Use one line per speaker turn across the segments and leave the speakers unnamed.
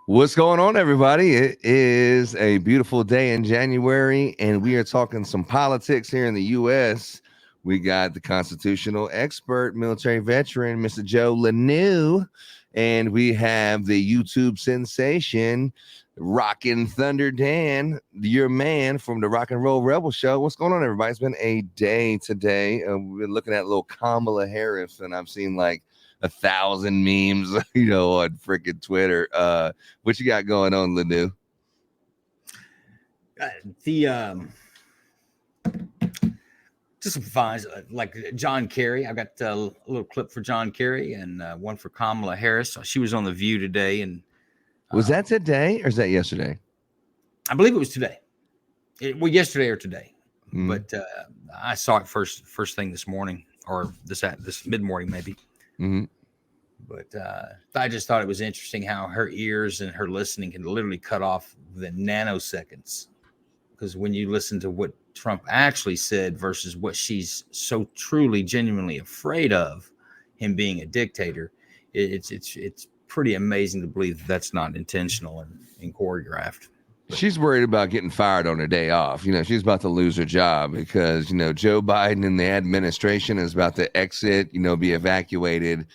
What's going on, everybody? It is a beautiful day in January, and we are talking some politics here in the U.S. We got the constitutional expert, military veteran, Mr. Joe Lanew, and we have the YouTube sensation, Rockin' Thunder Dan, your man from the Rock and Roll Rebel Show. What's going on, everybody? It's been a day today. We've been looking at little Kamala Harris, and I've seen like 1,000 memes, on freaking Twitter. What you got going on, Lanew?
Just fine, like John Kerry. I've got a little clip for John Kerry and one for Kamala Harris. She was on The View today, and
was that today or is that yesterday?
I believe it was today. Yesterday or today, but I saw it first thing this morning, or this mid morning maybe.
Mm-hmm.
But I just thought it was interesting how her ears and her listening can literally cut off within nanoseconds. Because when you listen to what Trump actually said versus what she's so truly, genuinely afraid of, him being a dictator, it's pretty amazing to believe that's not intentional and choreographed.
She's worried about getting fired on her day off. She's about to lose her job because, Joe Biden and the administration is about to exit, be evicted,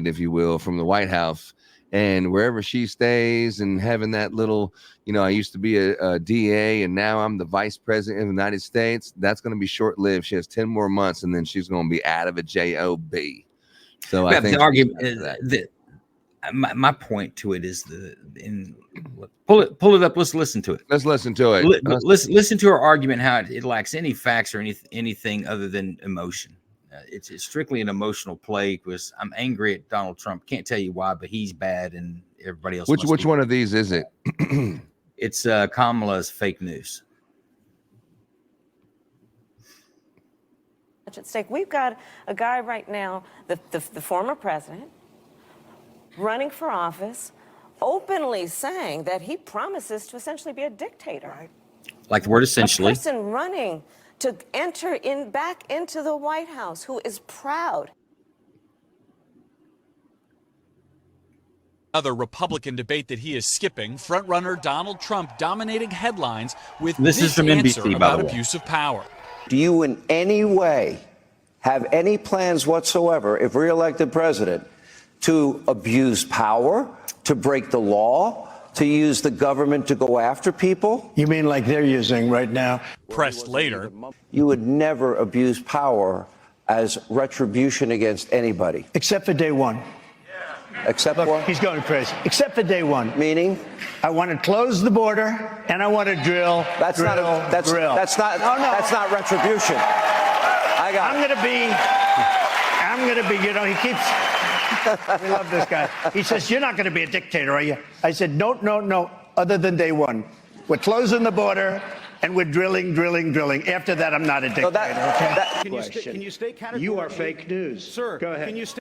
if you will, from the White House. And wherever she stays and having that little, I used to be a DA and now I'm the vice president of the United States. That's going to be short lived. She has 10 more months and then she's going to be out of a job. So I think
the argument is that my point to it is pull it up. Let's listen to it.
Let's listen to it.
Listen to her argument, how it lacks any facts or anything other than emotion. It's strictly an emotional play because I'm angry at Donald Trump. Can't tell you why, but he's bad and everybody else.
Which one of these is it?
It's Kamala's fake news.
At stake. We've got a guy right now, the former president, running for office, openly saying that he promises to essentially be a dictator. Right.
Like the word essentially.
A person running to enter back into the White House who is proud.
Another Republican debate that he is skipping, frontrunner Donald Trump dominating headlines with
this is from NBC
about abuse of power.
Do you in any way have any plans whatsoever, if reelected president, to abuse power, to break the law, to use the government to go after people?
You mean like they're using right now?
Pressed later.
You would never abuse power as retribution against anybody.
Except for day one.
Except
Look,
what?
he's going crazy. Except for day one.
Meaning?
I want to close the border and I want to drill.
That's not retribution.
I'm gonna be, he keeps, we love this guy. He says, you're not gonna be a dictator, are you? I said, no, other than day one. We're closing the border and we're drilling. After that, I'm not a dictator,
Can you state categorically?
You are fake news.
Sir,
go ahead.
Can you state?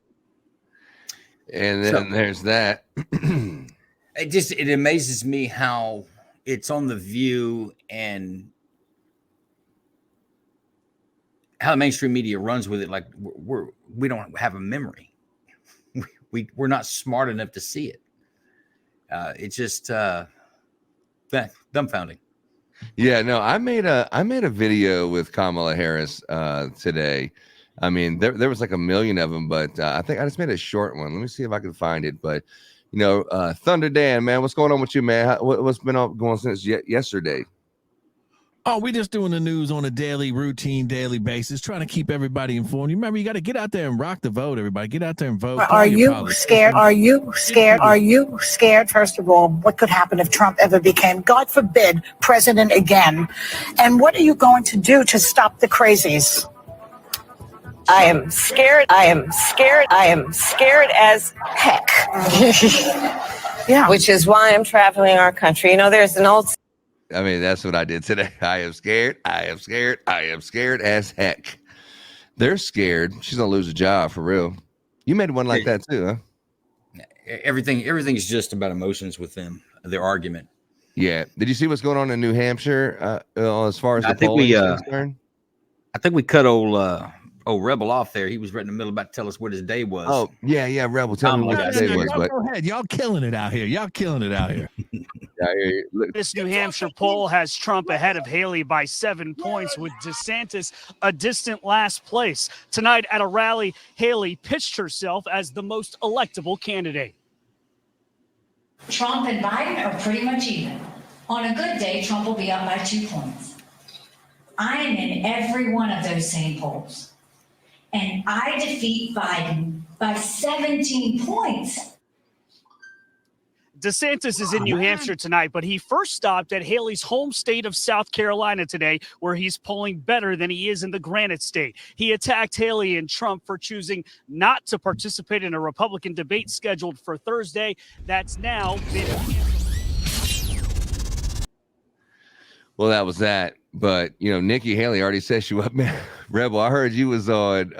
And then there's that.
It amazes me how it's on The View and how the mainstream media runs with it. Like we don't have a memory. We're not smart enough to see it. It's just dumbfounding.
Yeah, no, I made a video with Kamala Harris today. I mean, there was like a million of them, but I think I just made a short one. Let me see if I can find it. But Thunder Dan, man, what's going on with you, man? What's been going since yesterday?
Oh, we just doing the news on a daily basis, trying to keep everybody informed. You remember, you got to get out there and rock the vote, everybody. Get out there and vote.
Are you scared? Are you scared, first of all, what could happen if Trump ever became, God forbid, president again? And what are you going to do to stop the crazies?
I am scared as heck.
Yeah.
Which is why I'm traveling our country. There's an old...
I mean, that's what I did today. I am scared as heck. They're scared. She's going to lose a job for real. You made one like that too, huh?
Everything's just about emotions with them, their argument.
Yeah. Did you see what's going on in New Hampshire as far as the polling is concerned?
I think we cut old Oh, Rebel off there. He was right in the middle about to tell us what his day was.
Oh, yeah, Rebel. Tell me what
No,
his day was.
Y'all
But
go ahead. Y'all killing it out here.
This New Hampshire poll has Trump ahead of Haley by 7 points, with DeSantis a distant last place. Tonight at a rally, Haley pitched herself as the most electable candidate.
Trump and Biden are pretty much even. On a good day, Trump will be up by 2 points. I am in every one of those same polls. And I defeat Biden by 17 points.
DeSantis is in New Hampshire tonight, but he first stopped at Haley's home state of South Carolina today, where he's polling better than he is in the Granite State. He attacked Haley and Trump for choosing not to participate in a Republican debate scheduled for Thursday. That's now been canceled.
Well, that was that. But Nikki Haley already said she was Rebel. I heard you was on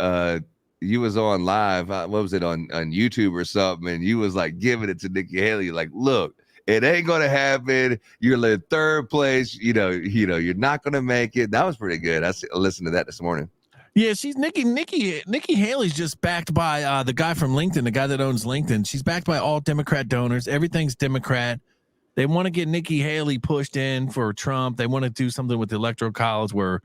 live. What was it on YouTube or something? And you was like giving it to Nikki Haley, like, look, it ain't gonna happen. You're in third place. You're not gonna make it. That was pretty good. I listened to that this morning.
Yeah, she's Nikki Haley's just backed by the guy from LinkedIn, the guy that owns LinkedIn. She's backed by all Democrat donors. Everything's Democrat. They want to get Nikki Haley pushed in for Trump. They want to do something with the Electoral College where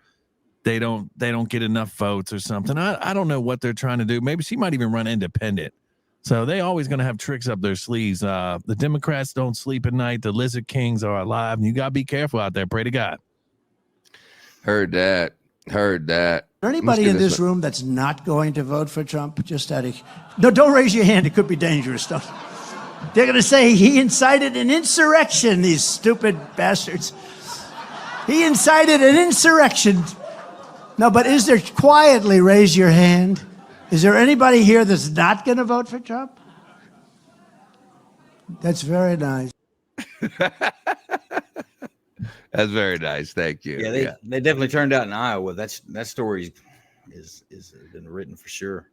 they don't get enough votes or something. I don't know what they're trying to do. Maybe she might even run independent. So they always going to have tricks up their sleeves. The Democrats don't sleep at night. The Lizard Kings are alive, and you got to be careful out there. Pray to God.
Heard that.
Is there anybody in this room that's not going to vote for Trump? No, don't raise your hand. It could be dangerous. They're going to say he incited an insurrection, these stupid bastards. He incited an insurrection. No, but quietly raise your hand. Is there anybody here that's not going to vote for Trump? That's very nice.
That's very nice. Thank you.
Yeah, they definitely turned out in Iowa. That story is been written for sure.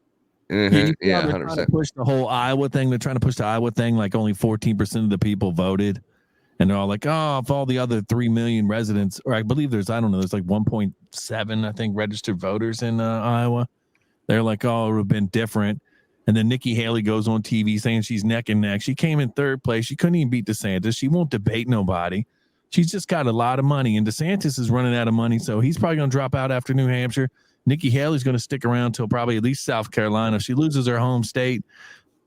Mm-hmm. Yeah,
they're
100%.
trying to push the whole Iowa thing. They're trying to push the Iowa thing. Like only 14% of the people voted. And they're all like, oh, if all the other 3 million residents, or I believe there's like 1.7, I think, registered voters in Iowa. They're like, oh, it would have been different. And then Nikki Haley goes on TV saying she's neck and neck. She came in third place. She couldn't even beat DeSantis. She won't debate nobody. She's just got a lot of money. And DeSantis is running out of money, so he's probably going to drop out after New Hampshire. Nikki Haley's going to stick around till probably at least South Carolina. If she loses her home state,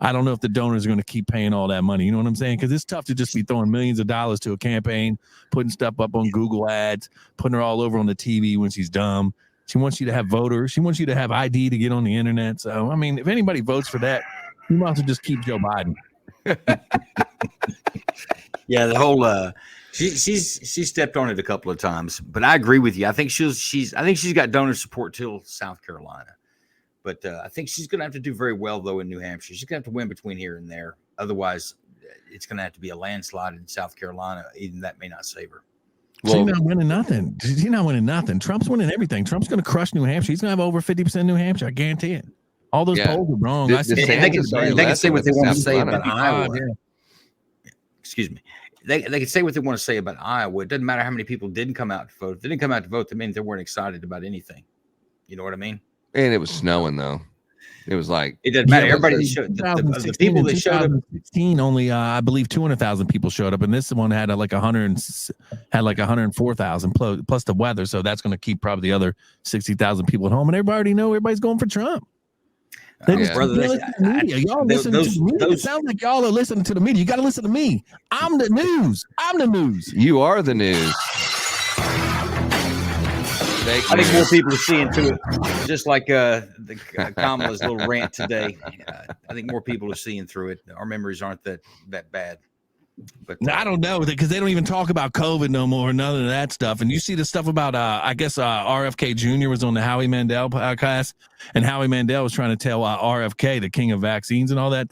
I don't know if the donors are going to keep paying all that money. You know what I'm saying? Because it's tough to just be throwing millions of dollars to a campaign, putting stuff up on Google ads, putting her all over on the TV when she's dumb. She wants you to have voters. She wants you to have ID to get on the internet. So, I mean, if anybody votes for that, you might as well just keep Joe Biden.
Yeah, the whole she stepped on it a couple of times, but I agree with you. I think she's got donor support till South Carolina. But I think she's going to have to do very well, though, in New Hampshire. She's going to have to win between here and there. Otherwise, it's going to have to be a landslide in South Carolina. Even that may not save her.
Well, she's not winning nothing. She's not winning nothing. Trump's winning everything. Trump's going to crush New Hampshire. He's going to have over 50% New Hampshire. I guarantee it. All those polls are wrong.
They can say what they want to say about Iowa. Excuse me. They can say what they want to say about Iowa. It doesn't matter how many people didn't come out to vote. If they didn't come out to vote, that means they weren't excited about anything. You know what I mean?
And it was snowing, though. It was like
it doesn't matter. Everybody showed the people that showed up.
2016 only, I believe, 200,000 people showed up, and this one had like 104,000 plus the weather. So that's going to keep probably the other 60,000 people at home. And everybody already know everybody's going for Trump. Y'all listen to the media. It sounds like y'all are listening to the media. You got to listen to me. I'm the news.
You are the news.
I think more people are seeing through it, just like Kamala's little rant today. I think more people are seeing through it. Our memories aren't that bad. But
I don't know, because they don't even talk about COVID no more, none of that stuff. And you see the stuff about, I guess RFK Jr. was on the Howie Mandel podcast, and Howie Mandel was trying to tell RFK, the king of vaccines and all that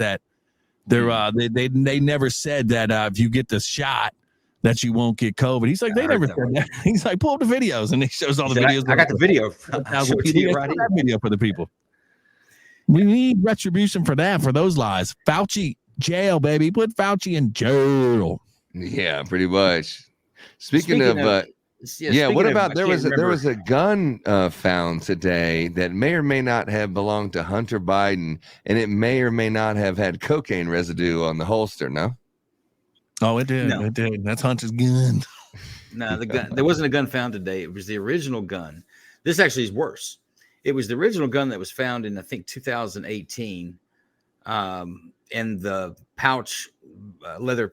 they never said that if you get the shot, that you won't get COVID. He's like, they never said that. He's like, pull up the videos, and he shows all the videos.
I got the video.
Video for the people. We need retribution for that, for those lies. Fauci, jail, baby. Put Fauci in jail.
Yeah, pretty much. Speaking of Yeah. What about there was a gun found today that may or may not have belonged to Hunter Biden, and it may or may not have had cocaine residue on the holster. No.
Oh, it did.
No.
It did. That's Hunter's gun.
No, the gun. There wasn't a gun found today. It was the original gun. This actually is worse. It was the original gun that was found in, I think, 2018, and the pouch leather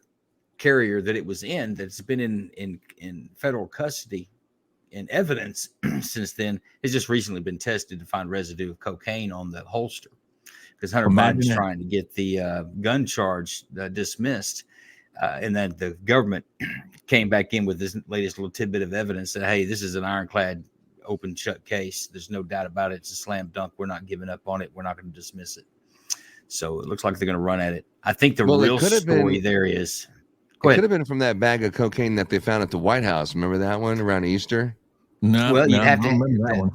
carrier that it was in, that's been in federal custody and evidence since then, has just recently been tested to find residue of cocaine on the holster, because Hunter Biden's trying to get the gun charge dismissed, and then the government came back in with this latest little tidbit of evidence that, hey, this is an ironclad, open shut case. There's no doubt about it. It's a slam dunk. We're not giving up on it. We're not going to dismiss it. So it looks like they're going to run at it. I think the real story there is.
It could have been from that bag of cocaine that they found at the White House. Remember that one around Easter?
No.
Well, you'd have to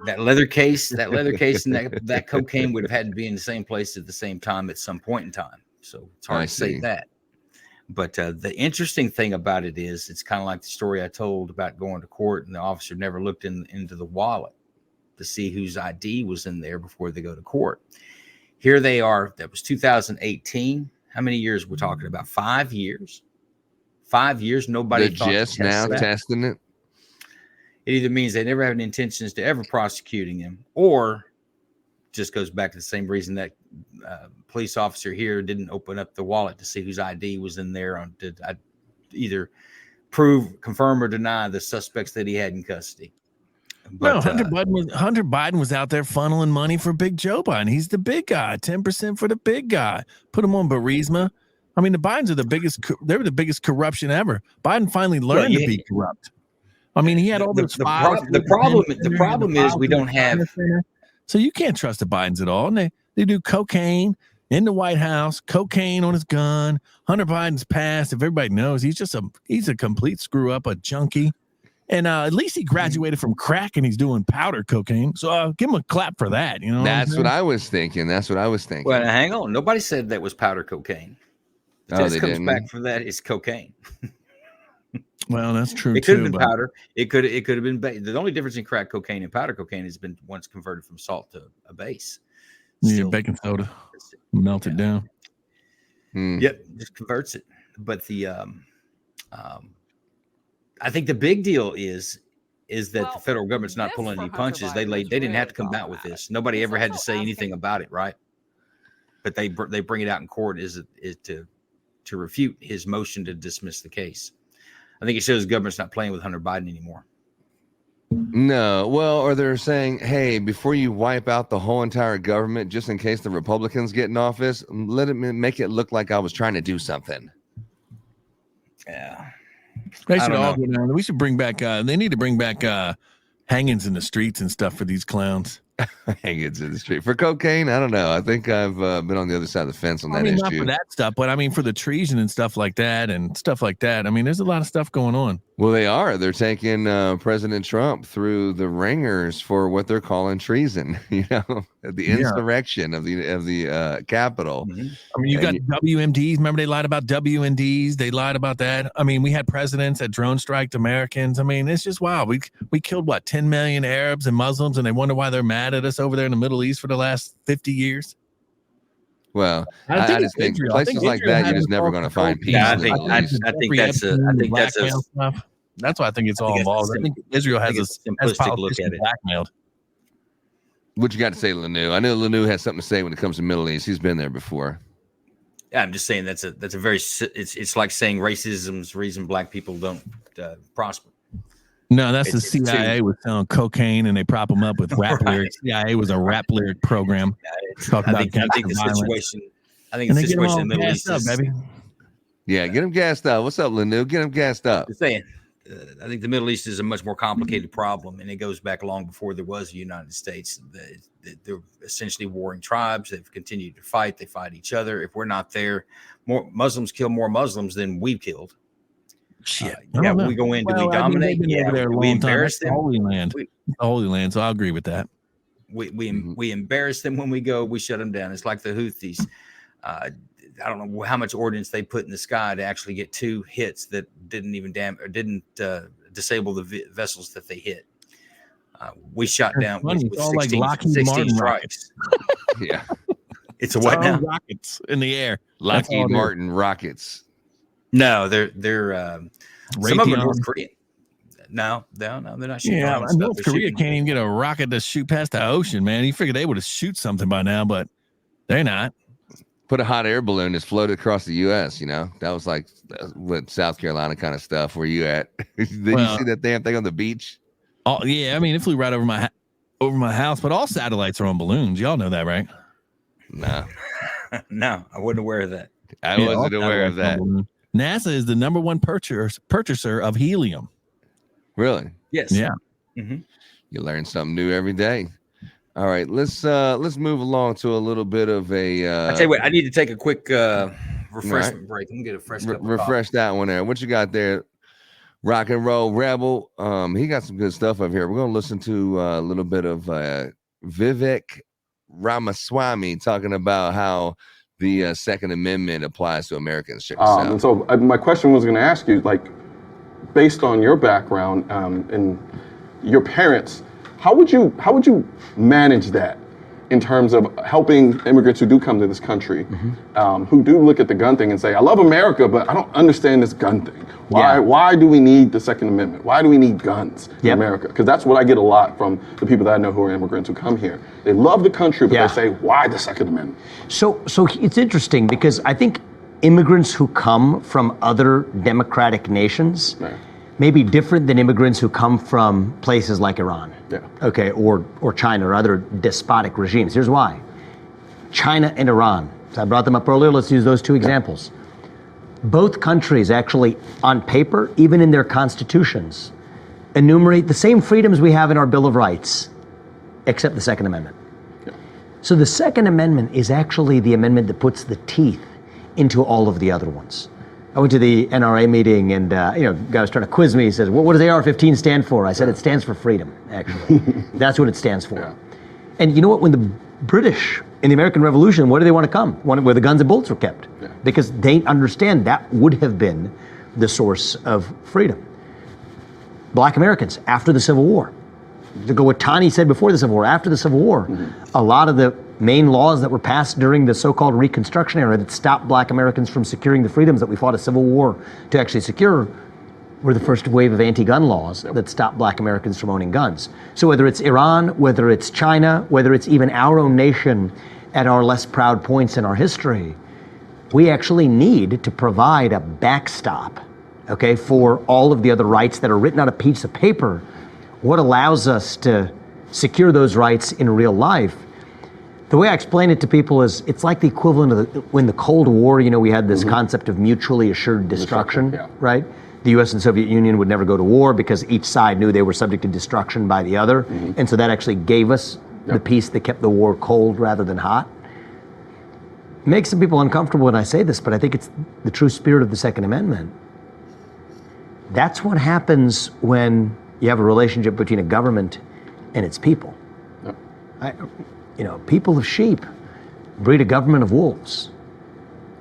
that
leather case, and that cocaine would have had to be in the same place at the same time at some point in time. So it's hard to say that. But the interesting thing about it is, it's kind of like the story I told about going to court and the officer never looked into the wallet to see whose ID was in there before they go to court. Here they are. That was 2018. How many years we're talking about? 5 years. 5 years. Nobody
thought just now testing it.
It either means they never have any intentions to ever prosecuting him, or just goes back to the same reason that police officer here didn't open up the wallet to see whose ID was in there, to either confirm or deny the suspects that he had in custody. But,
no, Hunter Biden was out there funneling money for Big Joe Biden. He's the big guy. 10% for the big guy. Put him on Burisma. I mean, the Bidens are the biggest. They were the biggest corruption ever. Biden finally learned to be corrupt. I mean, he had all those files.
The problem is we don't have.
So you can't trust the Bidens at all. And they do cocaine in the White House, cocaine on his gun. Hunter Biden's past, if everybody knows, he's a complete screw up, a junkie. And at least he graduated from crack and he's doing powder cocaine. So give him a clap for that. You know,
that's what I was thinking.
Well, hang on. Nobody said that was powder cocaine. The test comes back for that. It's cocaine.
Well, that's true.
It could have been powder. It could have been. The only difference in crack cocaine and powder cocaine has been once converted from salt to a base.
Yeah, baking soda, melt it down.
Yep, just converts it. But the I think the big deal is that the federal government's not pulling any punches. They didn't have to come out with this. Nobody ever had to say anything about it, right? But they bring it out in court is to refute his motion to dismiss the case. I think it shows the government's not playing with Hunter Biden anymore.
No, well, or they're saying, hey, before you wipe out the whole entire government, just in case the Republicans get in office, let it make it look like I was trying to do something.
Yeah.
They should all go down. We should bring back. They need to bring back hangings in the streets and stuff for these clowns.
Hangings in the street for cocaine. I don't know. I think I've been on the other side of the fence on that issue.
Not for that stuff, but I mean for the treason and stuff like that. I mean, there's a lot of stuff going on.
Well, they are. They're taking President Trump through the ringers for what they're calling treason. You know, the insurrection of the Capitol.
Mm-hmm.
I mean, you got WMDs. Remember, they lied about WMDs. They lied about that. I mean, we had presidents that drone striked Americans. I mean, it's just wild. We killed 10 million Arabs and Muslims, and they wonder why they're mad at us over there in the Middle East for the last 50 years.
Well, I just think places like that, you're just never going to find peace.
I think
that's why I think it's all involved. I think Israel has a
simplistic look at it.
Blackmailed.
What you got to say, Lanu? I know Lanu has something to say when it comes to Middle East. He's been there before.
Yeah, I'm just saying that's a very it's like saying racism's the reason black people don't prosper.
No, that's the CIA was selling cocaine and they prop them up with rap lyrics. CIA was a rap lyric program.
I think the situation in the Middle East is,
baby.
Yeah, get them gassed up. What's up, Lanu? Get them gassed up.
I'm saying, I think the Middle East is a much more complicated problem, and it goes back long before there was a United States. They're essentially warring tribes. They've continued to fight. They fight each other. If we're not there, more Muslims kill more Muslims than we've killed.
Shit.
We go in. Do we dominate? We embarrass them.
Holy land. Holy land. So I agree with that.
We embarrass them when we go. We shut them down. It's like the Houthis. I don't know how much ordnance they put in the sky to actually get 2 hits that didn't disable the vessels that they hit. We shot down with
It's all
16,
like Lockheed
16
Martin
strikes.
Yeah.
It's a what now?
Rockets in the air.
Lockheed Martin rockets.
No, they're some of them are North Korean. No, they're not shooting.
Yeah, North Korea can't even get a rocket to shoot past the ocean, man. You figured they would have shoot something by now, but they're not.
Put a hot air balloon that's floated across the U.S., that was like what South Carolina kind of stuff. Where you at? Did you see that damn thing on the beach?
Oh yeah, I mean it flew right over my house, but all satellites are on balloons. Y'all know that, right?
No.
No, I wasn't aware of that.
I wasn't aware of that.
NASA is the number one purchaser of helium.
Really?
Yes.
Yeah.
Mm-hmm.
You learn something new every day. All right, let's move along to a little bit of a.
I tell you what, I need to take a quick refreshment break. I'm gonna get a fresh cup of
refresh
coffee.
that one there. What you got there? Rock and Roll Rebel. He got some good stuff up here. We're gonna listen to a little bit of Vivek Ramaswamy talking about how the Second Amendment applies to Americans. Check this out.
And so my question was going to ask you, like, based on your background and your parents, how would you manage that in terms of helping immigrants who do come to this country, who do look at the gun thing and say, I love America, but I don't understand this gun thing. Why do we need the Second Amendment? Why do we need guns in America? Because that's what I get a lot from the people that I know who are immigrants who come here. They love the country, but they say, why the Second Amendment?
So it's interesting because I think immigrants who come from other democratic nations may be different than immigrants who come from places like Iran, or China or other despotic regimes. Here's why. China and Iran. So I brought them up earlier. Let's use those two examples. Both countries actually, on paper, even in their constitutions, enumerate the same freedoms we have in our Bill of Rights, except the Second Amendment. So the Second Amendment is actually the amendment that puts the teeth into all of the other ones. I went to the NRA meeting and, a guy was trying to quiz me. He says, what does AR-15 stand for? I said, it stands for freedom, actually. That's what it stands for. And you know what? When the British in the American Revolution, where do they want to come? Where the guns and bullets were kept. Because they understand that would have been the source of freedom. Black Americans, after the Civil War. To go what Tani said before the Civil War, after the Civil War, a lot of the main laws that were passed during the so-called Reconstruction era that stopped Black Americans from securing the freedoms that we fought a Civil War to actually secure were the first wave of anti-gun laws that stopped Black Americans from owning guns. So whether it's Iran, whether it's China, whether it's even our own nation at our less proud points in our history, we actually need to provide a backstop, for all of the other rights that are written on a piece of paper. What allows us to secure those rights in real life? The way I explain it to people is it's like the equivalent of when the Cold War, we had this concept of mutually assured destruction, right? The US and Soviet Union would never go to war because each side knew they were subject to destruction by the other. And so that actually gave us the peace that kept the war cold rather than hot. It makes some people uncomfortable when I say this, but I think it's the true spirit of the Second Amendment. That's what happens when you have a relationship between a government and its people. People of sheep breed a government of wolves.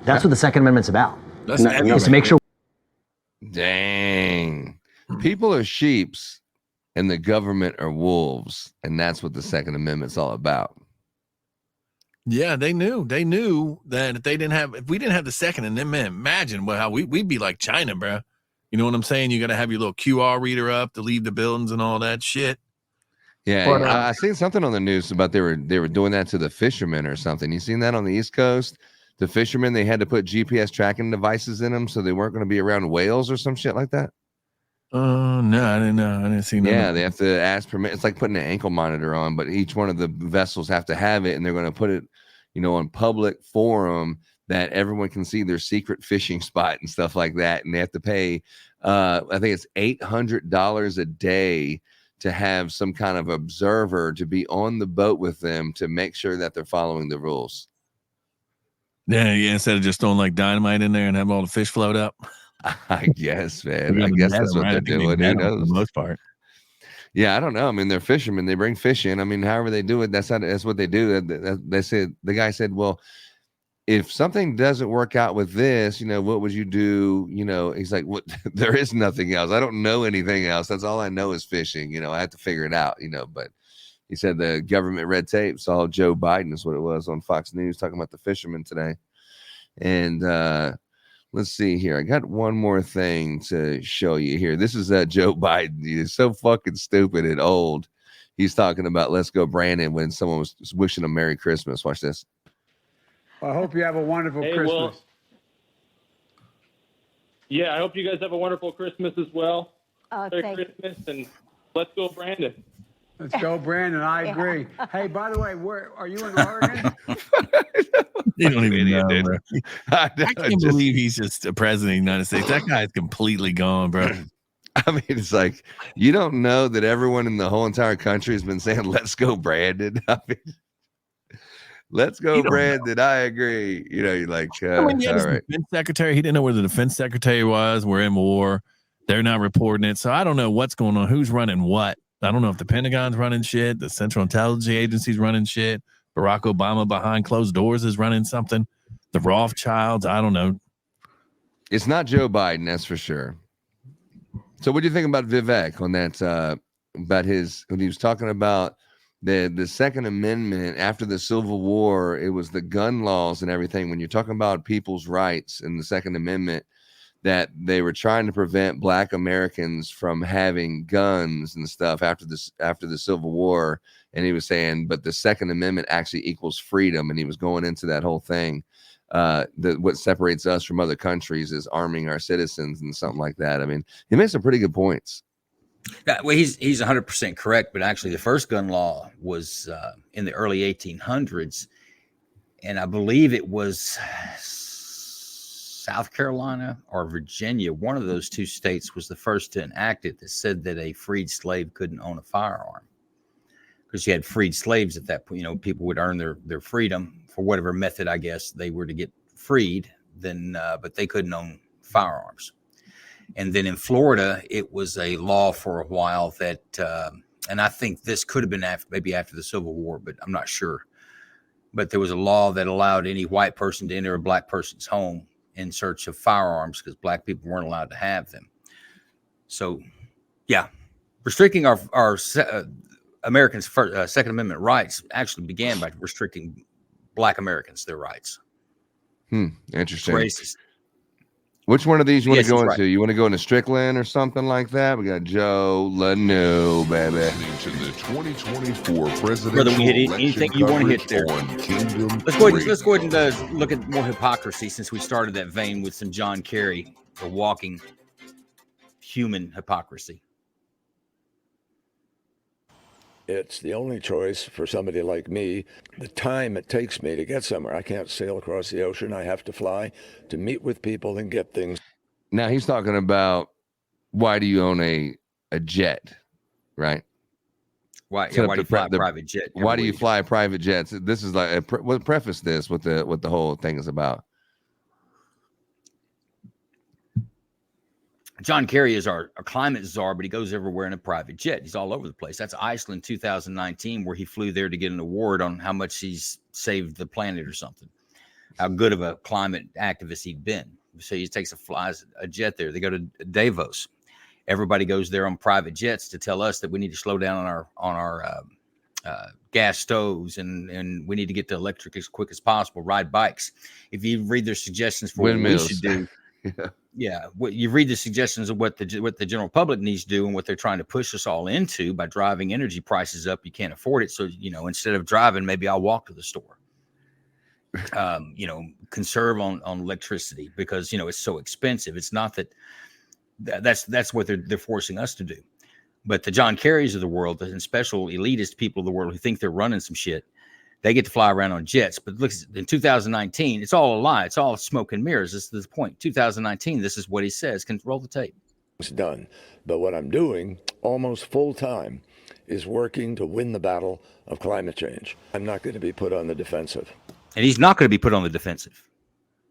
That's what the Second Amendment's about. Is to make sure.
Dang. People are sheeps and the government are wolves. And that's what the Second Amendment's all about.
Yeah, they knew that if we didn't have the Second Amendment, imagine how we'd be like China, bro. You know what I'm saying? You got to have your little QR reader up to leave the buildings and all that shit.
Yeah,
But,
I seen something on the news about they were doing that to the fishermen or something. You seen that on the East Coast? The fishermen, they had to put GPS tracking devices in them so they weren't going to be around whales or some shit like that.
No, I didn't know. I didn't see.
Yeah, they have to ask permit. It's like putting an ankle monitor on, but each one of the vessels have to have it, and they're going to put it, on public forum that everyone can see their secret fishing spot and stuff like that. And they have to pay, I think it's $800 a day to have some kind of observer to be on the boat with them to make sure that they're following the rules.
Yeah. Instead of just throwing like dynamite in there and have all the fish float up.
I guess, man. I guess that's what they're doing. Who knows?
For the most part.
Yeah, I don't know. I mean, they're fishermen. They bring fish in. I mean, however they do it, that's what they do. They said, the guy said, well, if something doesn't work out with this, what would you do? He's like, what? There is nothing else. I don't know anything else. That's all I know is fishing. I have to figure it out, but he said the government red tape saw Joe Biden is what it was on Fox News talking about the fishermen today. And let's see here. I got one more thing to show you here. This is Joe Biden. He's so fucking stupid and old. He's talking about Let's Go Brandon when someone was wishing him Merry Christmas. Watch this.
I hope you have a wonderful Christmas.
Well, yeah, I hope you guys have a wonderful Christmas as well. Merry Christmas, and let's go, Brandon.
Let's go, Brandon. I agree. Hey, by the way, where are you in Oregon?
They don't even know,
Dude.
bro. I can't believe he's just a president of the United States. That guy's completely gone, bro.
I mean, it's like, you don't know that everyone in the whole entire country has been saying, let's go, Brandon. I mean, let's go, Brandon. I agree. You're like, all right.
Defense secretary, he didn't know where the defense secretary was. We're in war. They're not reporting it. So I don't know what's going on. Who's running what? I don't know if the Pentagon's running shit. The Central Intelligence Agency's running shit. Barack Obama behind closed doors is running something. The Rothschilds, I don't know.
It's not Joe Biden, that's for sure. So what do you think about Vivek on that, about when he was talking about the Second Amendment after the Civil War? It was the gun laws and everything. When you're talking about people's rights in the Second Amendment, that they were trying to prevent Black Americans from having guns and stuff after the Civil War. And he was saying, but the Second Amendment actually equals freedom. And he was going into that whole thing. What separates us from other countries is arming our citizens and something like that. I mean, he makes some pretty good points.
Yeah, well, he's 100% correct. But actually, the first gun law was in the early 1800s. And I believe it was South Carolina or Virginia. One of those two states was the first to enact it, that said that a freed slave couldn't own a firearm. Because you had freed slaves at that point, people would earn their freedom for whatever method, I guess, they were to get freed, but they couldn't own firearms. And then in Florida, it was a law for a while that, and I think this could have been maybe after the Civil War, but I'm not sure. But there was a law that allowed any white person to enter a Black person's home in search of firearms because Black people weren't allowed to have them. So, yeah, restricting our Americans' Second Amendment rights actually began by restricting Black Americans, their rights.
Interesting.
Racist.
Which one of these you want to go into?
Right.
You want to go into Strickland or something like that? We got Joe Leno, baby.
To the 2024 presidential
Brother, we hit anything you want to hit there. Let's go ahead and look at more hypocrisy, since we started that vein with some John Kerry, the walking human hypocrisy.
It's the only choice for somebody like me. The time it takes me to get somewhere. I can't sail across the ocean. I have to fly to meet with people and get things.
Now he's talking about, why do you own a jet, right?
Why do you fly a private jet?
Why do you fly private jets? This is like we'll preface this what the whole thing is about.
John Kerry is our climate czar, but he goes everywhere in a private jet. He's all over the place. That's Iceland 2019, where he flew there to get an award on how much he's saved the planet or something. How good of a climate activist he'd been. So he flies a jet there. They go to Davos. Everybody goes there on private jets to tell us that we need to slow down on our gas stoves and we need to get to electric as quick as possible. Ride bikes. If you read their suggestions for
windmills,
what we should do. Yeah, you read the suggestions of what the general public needs to do and what they're trying to push us all into by driving energy prices up. You can't afford it, so instead of driving, maybe I'll walk to the store. Conserve on electricity because it's so expensive. It's not that's what they're forcing us to do. But the John Kerrys of the world and special elitist people of the world who think they're running some shit, they get to fly around on jets. But look, in 2019, it's all a lie. It's all smoke and mirrors. This is the point. 2019, this is what he says. Can roll the tape.
It's done. But what I'm doing almost full time is working to win the battle of climate change. I'm not going to be put on the defensive.
And he's not going to be put on the defensive.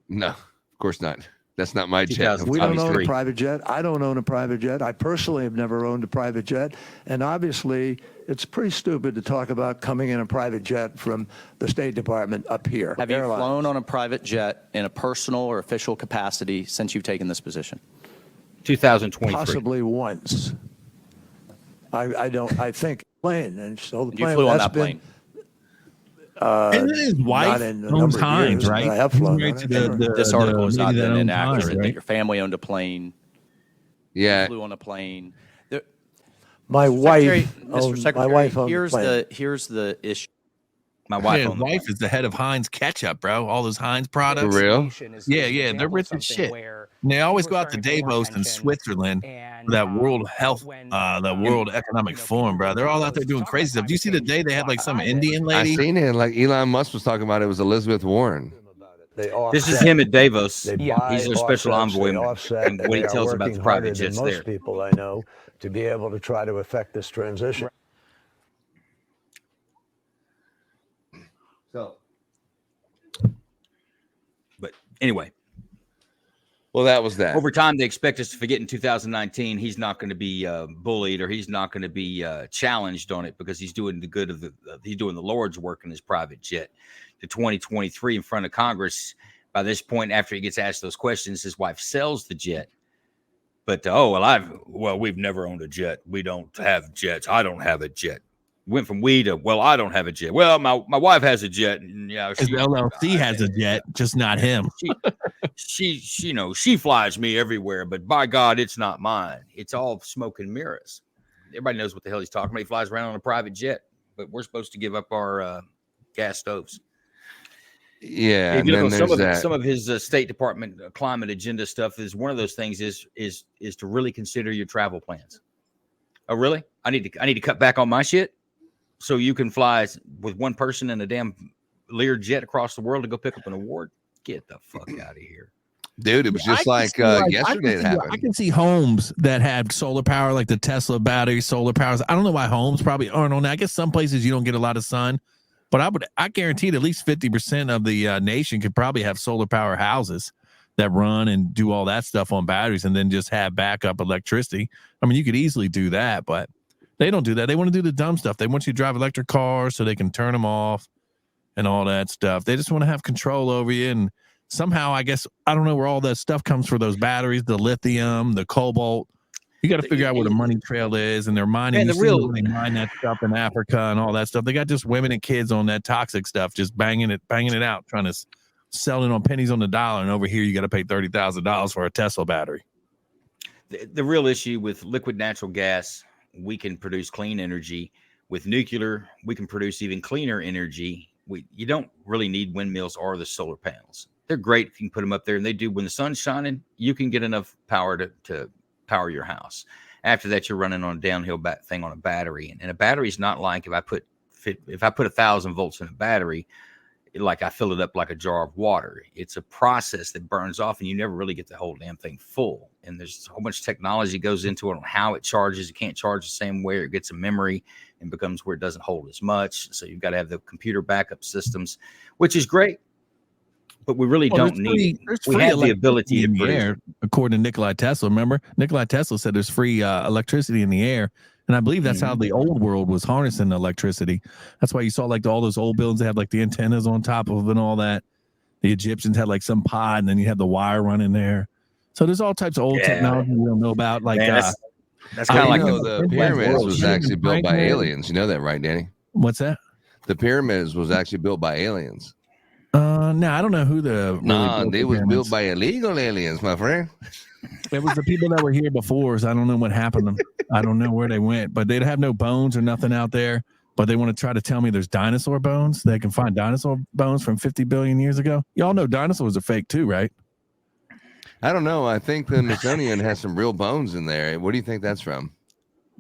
No, of course not. That's not my jet.
We don't own a private jet. I don't own a private jet. I personally have never owned a private jet. And obviously, it's pretty stupid to talk about coming in a private jet from the State Department up here.
Have you flown on a private jet in a personal or official capacity since you've taken this position?
2023.
Possibly once. I think plane. And so the
You
plane,
flew on
that's
that plane?
Isn't his wife owns Hines, right?
I have flown
Right
on
to
it.
This article has not been inaccurate.
Hines, right?
That your family owned a plane.
Yeah.
You flew on a plane.
My
Mr.
wife
Secretary,
owned-
Mr. Secretary,
my wife owned
here's
plane.
here's the issue.
My wife
His
owned the
wife is the head of Heinz ketchup, bro. All those Heinz products.
For real?
Yeah, they're rich as shit. And they always go out to Davos in Switzerland for that World Health, that World Economic Forum, bro. They're all out there doing crazy stuff. Do you see the day they had like some Indian
I
lady?
seen it. Like Elon Musk was talking about, it was Elizabeth Warren.
This is him at Davos.
They
He's
buy
their special
offsets,
envoy.
they offset,
And
and
what he
they are
tells about
working
the private
harder than
jets
most
there.
people I know to be able to try to affect this transition.
So,
but anyway.
Well, that was that.
Over time, they expect us to forget in 2019 he's not going to be bullied or he's not going to be challenged on it because he's doing the good of he's doing the Lord's work in his private jet. To 2023 in front of Congress. By this point, after he gets asked those questions, his wife sells the jet. But we've never owned a jet. We don't have jets. I don't have a jet. Went from we to I don't have a jet. Well, my wife has a jet. And yeah,
His LLC has a jet, just not him.
She flies me everywhere, but by God, it's not mine. It's all smoke and mirrors. Everybody knows what the hell he's talking about. He flies around on a private jet, but we're supposed to give up our gas stoves.
Yeah,
If you
and
look
then
at
there's
some of his State Department climate agenda stuff is one of those things is to really consider your travel plans. Oh, really? I need to cut back on my shit so you can fly with one person in a damn Lear jet across the world to go pick up an award. Get the fuck out of here.
Dude, it was just like yesterday it happened.
I can see homes that have solar power, like the Tesla battery solar powers. I don't know why homes probably aren't on that. I guess some places you don't get a lot of sun, but I guarantee at least 50% of the nation could probably have solar power houses that run and do all that stuff on batteries and then just have backup electricity. I mean, you could easily do that, but they don't do that. They want to do the dumb stuff. They want you to drive electric cars so they can turn them off and all that stuff. They just want to have control over you. And somehow, I guess, I don't know where all that stuff comes for those batteries, the lithium, the cobalt. You got to figure out where the money trail is, and they're mining.
Man,
They mine that stuff in Africa and all that stuff. They got just women and kids on that toxic stuff, just banging it out, trying to sell it on pennies on the dollar. And over here, you got to pay $30,000 for a Tesla battery.
The real issue with liquid natural gas, we can produce clean energy. With nuclear, we can produce even cleaner energy. You don't really need windmills or the solar panels. They're great if you can put them up there, and they do. When the sun's shining, you can get enough power to power your house. After that, you're running on a downhill thing on a battery, and a battery is not like if I put 1,000 volts in a battery, like I fill it up like a jar of water. It's a process that burns off, and you never really get the whole damn thing full. And there's a whole bunch of technology goes into it on how it charges. It can't charge the same way. It gets a memory and becomes where it doesn't hold as much. So you've got to have the computer backup systems, which is great. But we really don't need it. We have the ability to
in the
produce
air, according to Nikola Tesla. Remember, Nikola Tesla said there's free electricity in the air, and I believe that's how the old world was harnessing electricity. That's why you saw like all those old buildings that have like the antennas on top of it and all that. The Egyptians had like some pod, and then you had the wire running there. So there's all types of old technology we don't know about. Like
that's kind of like
the pyramids was actually built by aliens. You know that, right, Danny?
What's that?
The pyramids was actually built by aliens.
No, I don't know who
they was built by illegal aliens, my friend.
It was the people that were here before. So I don't know what happened to them. I don't know where they went, but they'd have no bones or nothing out there. But they want to try to tell me there's dinosaur bones. They can find dinosaur bones from 50 billion years ago. Y'all know dinosaurs are fake too, right?
I don't know. I think the Smithsonian has some real bones in there. What do you think that's from?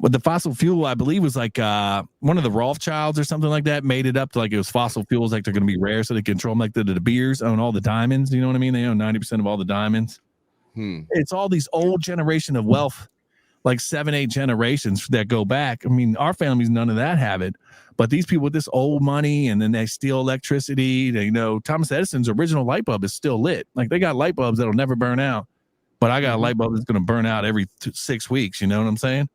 But the fossil fuel, I believe, was like one of the Rothschilds or something like that made it up to like it was fossil fuels, like they're going to be rare, so they control them. Like the De Beers own all the diamonds. You know what I mean? They own 90% of all the diamonds. It's all these old generation of wealth like 7-8 generations that go back. I mean, our families, none of that have it. But these people with this old money, and then they steal electricity. They, Thomas Edison's original light bulb is still lit. Like, they got light bulbs that'll never burn out. But I got a light bulb that's going to burn out every 6 weeks. You know what I'm saying?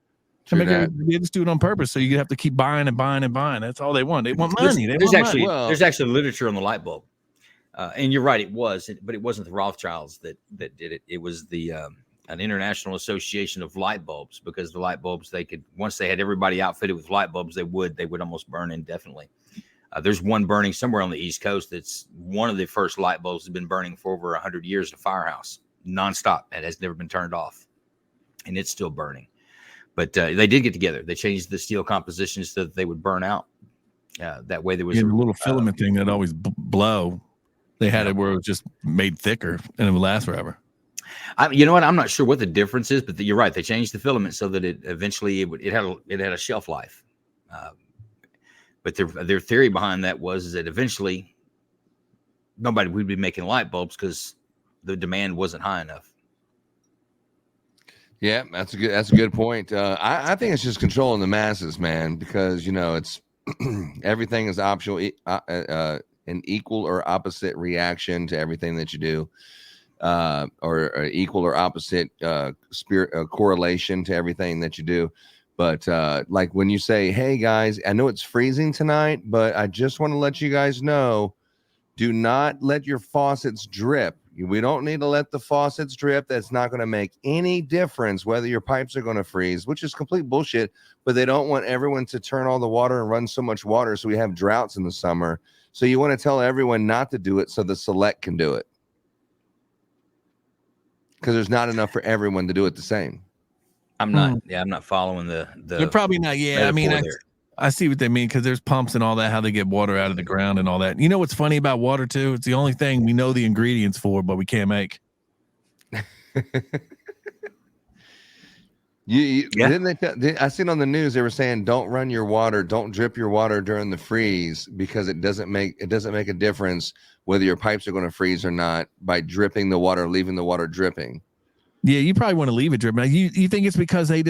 They just do it on purpose, so you have to keep buying and buying and buying. That's all they want. They want money.
There's actually literature on the light bulb, and you're right. It was, but it wasn't the Rothschilds that did it. It was the an international association of light bulbs, because the light bulbs, they could, once they had everybody outfitted with light bulbs, they would almost burn indefinitely. There's one burning somewhere on the East Coast. That's one of the first light bulbs that's been burning for over 100 years in a firehouse, nonstop. It has never been turned off, and it's still burning. But they did get together. They changed the steel compositions so that they would burn out. That way there was
a little filament thing that always blow. They had it where it was just made thicker and it would last forever.
You know what? I'm not sure what the difference is, but you're right. They changed the filament so that it eventually it had a shelf life. But their theory behind that was that eventually nobody would be making light bulbs because the demand wasn't high enough.
Yeah, that's a good point. I think it's just controlling the masses, man, because it's everything is optional, an equal or opposite reaction to everything that you do, or equal or opposite correlation to everything that you do. But like when you say, "Hey guys, I know it's freezing tonight, but I just want to let you guys know, do not let your faucets drip." We don't need to let the faucets drip. That's not going to make any difference whether your pipes are going to freeze, which is complete bullshit. But they don't want everyone to turn all the water and run so much water, so we have droughts in the summer. So you want to tell everyone not to do it so the select can do it, because there's not enough for everyone to do it the same.
I'm not following the.
They're probably not. Yeah, I mean, I see what they mean, because there's pumps and all that, how they get water out of the ground and all that. You know what's funny about water too? It's the only thing we know the ingredients for, but we can't make.
I seen on the news they were saying don't drip your water during the freeze, because it doesn't make a difference whether your pipes are going to freeze or not by dripping the water, leaving the water dripping.
Yeah, you probably want to leave it dripping. You think it's because they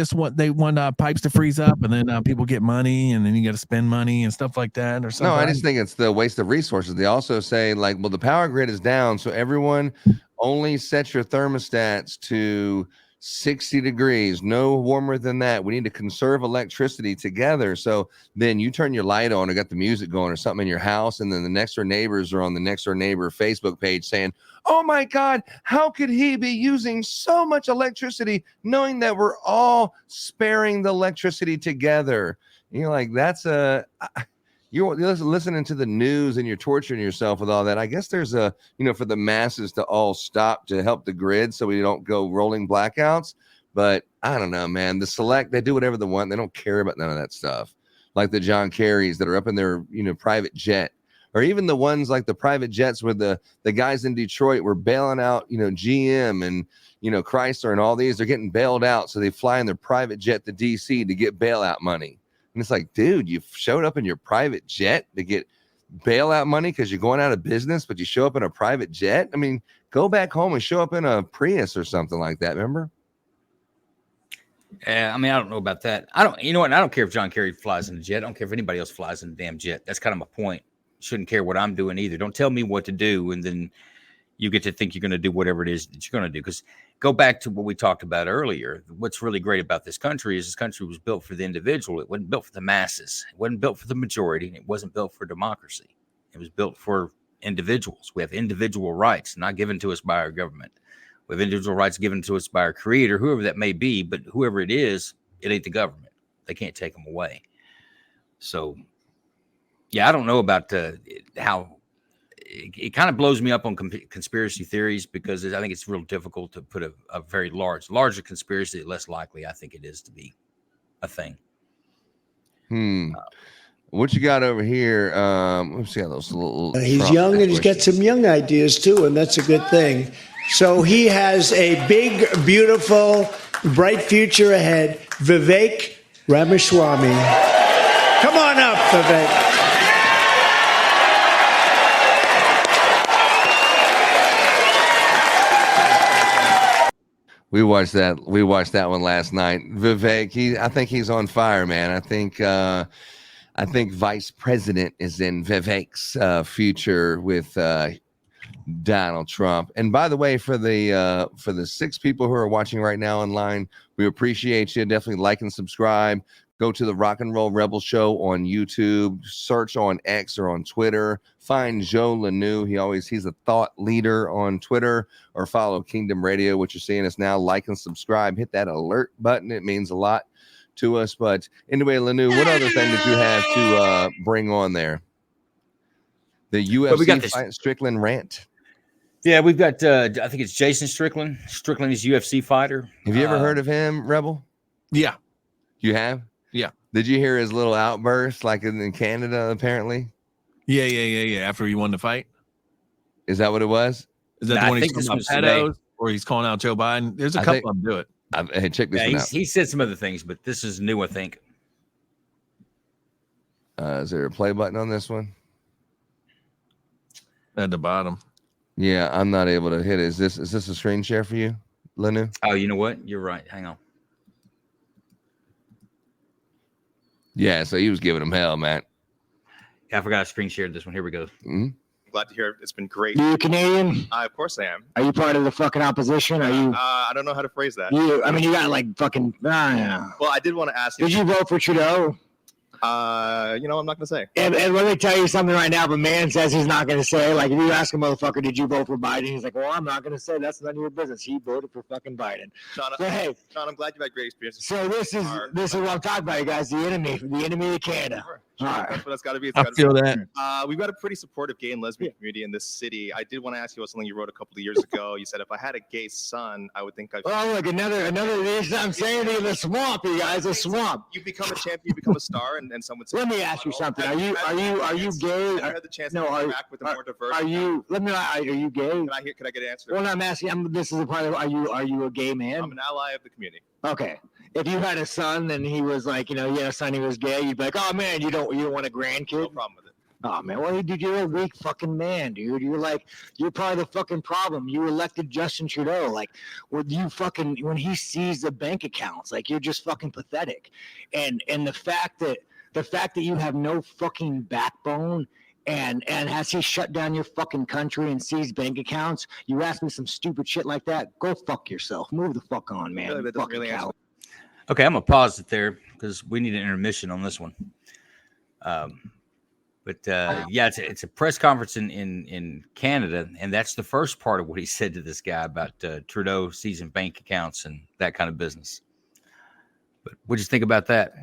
want pipes to freeze up, and then people get money, and then you got to spend money and stuff like that, or something?
No, I just think it's the waste of resources. They also say, like, well, the power grid is down, so everyone only set your thermostats to 60 degrees, no warmer than that. We need to conserve electricity together. So then you turn your light on or got the music going or something in your house, and then the next door neighbors are on the next door neighbor Facebook page saying, "Oh my God, how could he be using so much electricity knowing that we're all sparing the electricity together?" And you're like, you're listening to the news and you're torturing yourself with all that. I guess there's for the masses to all stop to help the grid so we don't go rolling blackouts. But I don't know, man. The select, they do whatever they want. They don't care about none of that stuff. Like the John Kerrys that are up in their, private jet, or even the ones like the private jets where the guys in Detroit were bailing out, GM and, Chrysler and all these, they're getting bailed out. So they fly in their private jet to DC to get bailout money. And it's like, dude, you showed up in your private jet to get bailout money because you're going out of business, but you show up in a private jet? I mean, go back home and show up in a Prius or something like that, remember?
I mean, I don't know about that. I don't care if John Kerry flies in a jet. I don't care if anybody else flies in a damn jet. That's kind of my point. Shouldn't care what I'm doing either. Don't tell me what to do, and then you get to think you're going to do whatever it is that you're going to do. Because go back to what we talked about earlier. What's really great about this country is this country was built for the individual. It wasn't built for the masses. It wasn't built for the majority. And it wasn't built for democracy. It was built for individuals. We have individual rights not given to us by our government. We have individual rights given to us by our creator, whoever that may be. But whoever it is, it ain't the government. They can't take them away. So, yeah, I don't know about how. It kind of blows me up on conspiracy theories, because I think it's real difficult to put a very larger conspiracy, less likely I think it is to be a thing.
What you got over here? Let's see how those little.
He's
Trump
young and he's got some young ideas too, and that's a good thing. So he has a big, beautiful, bright future ahead. Vivek Ramaswamy. Come on up, Vivek.
We watched that one last night. Vivek, I think he's on fire, man. I think vice president is in Vivek's future with Donald Trump. And by the way, for the 6 people who are watching right now online, we appreciate you. Definitely like and subscribe. Go to the Rock and Roll Rebel Show on YouTube. Search on X or on Twitter. Find Joe Lanou. He's a thought leader on Twitter. Or follow Kingdom Radio, which you're seeing us now. Like and subscribe. Hit that alert button. It means a lot to us. But anyway, Lanou, what other thing did you have to bring on there? The UFC fight, Strickland rant.
Yeah, we've got, I think it's Jason Strickland. Strickland is UFC fighter.
Have you ever heard of him, Rebel?
Yeah.
You have?
Yeah.
Did you hear his little outburst like in Canada, apparently?
Yeah. After he won the fight.
Is that what it was?
Is that the one he's talking about pedos? Or he's calling out Joe Biden? There's a couple of them do it.
Hey, check this one out.
He said some other things, but this is new, I think.
Is there a play button on this one?
At the bottom.
Yeah, I'm not able to hit it. Is this a screen share for you, Lanou?
Oh, you know what? You're right. Hang on.
Yeah, so he was giving him hell, man.
Yeah, I forgot I screen shared this one. Here we go.
Mm-hmm.
Glad to hear it. It's been great.
Are you Canadian?
Of course I am.
Are you part of the fucking opposition? Are you?
I don't know how to phrase that.
You got like fucking. Yeah.
Well, I did want to ask you.
Did you vote for Trudeau?
I'm not going to say.
And let me tell you something right now. If a man says he's not going to say, like, if you ask a motherfucker, did you vote for Biden? He's like, well, I'm not going to say. That's none of your business. He voted for fucking Biden.
Sean, Sean, I'm glad you've had great experiences.
So this is what I'm talking about, you guys. The enemy of Canada.
Sure. All right. That's what it's got to be.
I feel that.
We've got a pretty supportive gay and lesbian community in this city. I did want to ask you about something you wrote a couple of years ago. You said, if I had a gay son, I would think I'd...
Oh, look, another reason I'm saying to you, the swamp, you guys, the swamp.
You become a champion, you become a star, and some would say...
Let me ask you something. Are you gay?
I had the chance to interact with a more diverse...
Are you gay?
Can I get an answer?
Well, I'm asking, this is a part of, are you a gay man?
I'm an ally of the community.
Okay. If you had a son and he was like, you had a son, he was gay, you'd be like, oh man, you don't want a grandkid?
No problem with it.
Oh man, well, dude, you're a weak fucking man, dude. You're part of the fucking problem. You elected Justin Trudeau, like, when he sees the bank accounts, like, you're just fucking pathetic. And the fact that you have no fucking backbone. And has he shut down your fucking country and seized bank accounts? You ask me some stupid shit like that? Go fuck yourself. Move the fuck on, man.
Really, that doesn't really answer.
Okay, I'm gonna pause it there because we need an intermission on this one. It's a press conference in Canada, and that's the first part of what he said to this guy about Trudeau seizing bank accounts and that kind of business. But what'd you think about that?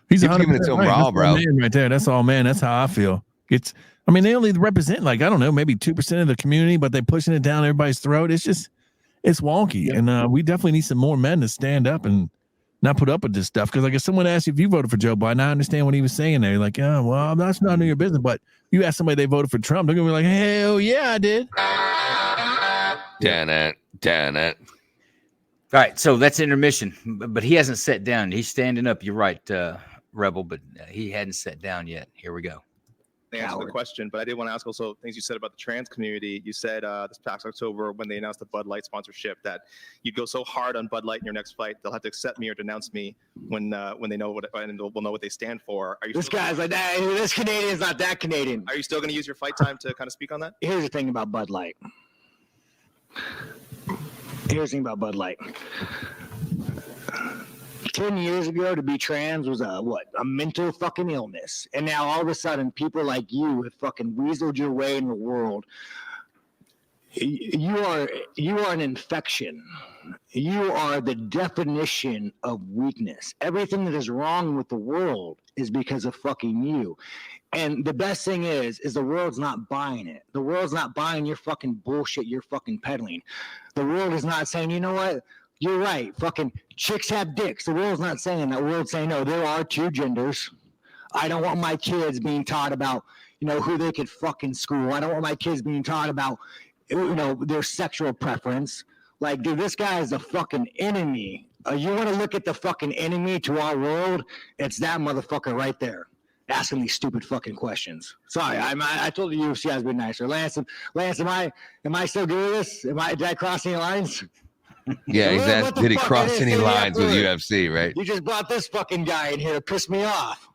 He's
giving it to him raw, bro.
Man right there. That's all, man. That's how I feel. They only represent, like, I don't know, maybe 2% of the community, but they're pushing it down everybody's throat. It's wonky. Yeah. And we definitely need some more men to stand up and not put up with this stuff. Because, like, if someone asked you if you voted for Joe Biden, I understand what he was saying there. You're like, yeah, well, that's not none of your business. But you ask somebody they voted for Trump, they're going to be like, hell yeah, I did.
Damn it.
All right, so that's intermission. But he hasn't sat down. He's standing up. You're right, Rebel, but he hadn't sat down yet. Here we go.
They answered the question, but I did want to ask also things you said about the trans community. You said this past October when they announced the Bud Light sponsorship that you'd go so hard on Bud Light in your next fight they'll have to accept me or denounce me when they know and will know what they stand for. Are you?
This guy's like that. This Canadian's not that Canadian.
Are you still going to use your fight time to kind of speak on that?
Here's the thing about Bud Light. 10 years ago, to be trans was a mental fucking illness. And now all of a sudden, people like you have fucking weaseled your way in the world. You are an infection. You are the definition of weakness. Everything that is wrong with the world is because of fucking you. And the best thing is the world's not buying it. The world's not buying your fucking bullshit you're fucking peddling. The world is not saying, you know what? You're right. Fucking chicks have dicks. The world's not saying that. The world's saying, no, there are 2 genders. I don't want my kids being taught about, who they could fuck in school. I don't want my kids being taught about, their sexual preference. Like, dude, this guy is a fucking enemy. You want to look at the fucking enemy to our world? It's that motherfucker right there. asking these stupid fucking questions. Sorry, I told the UFC I was being nicer. Lance, am I still good with this? Did I cross any lines?
Yeah, exactly. Did he cross any lines with
absolutely.
UFC, right?
You just brought this fucking guy in here to piss me off.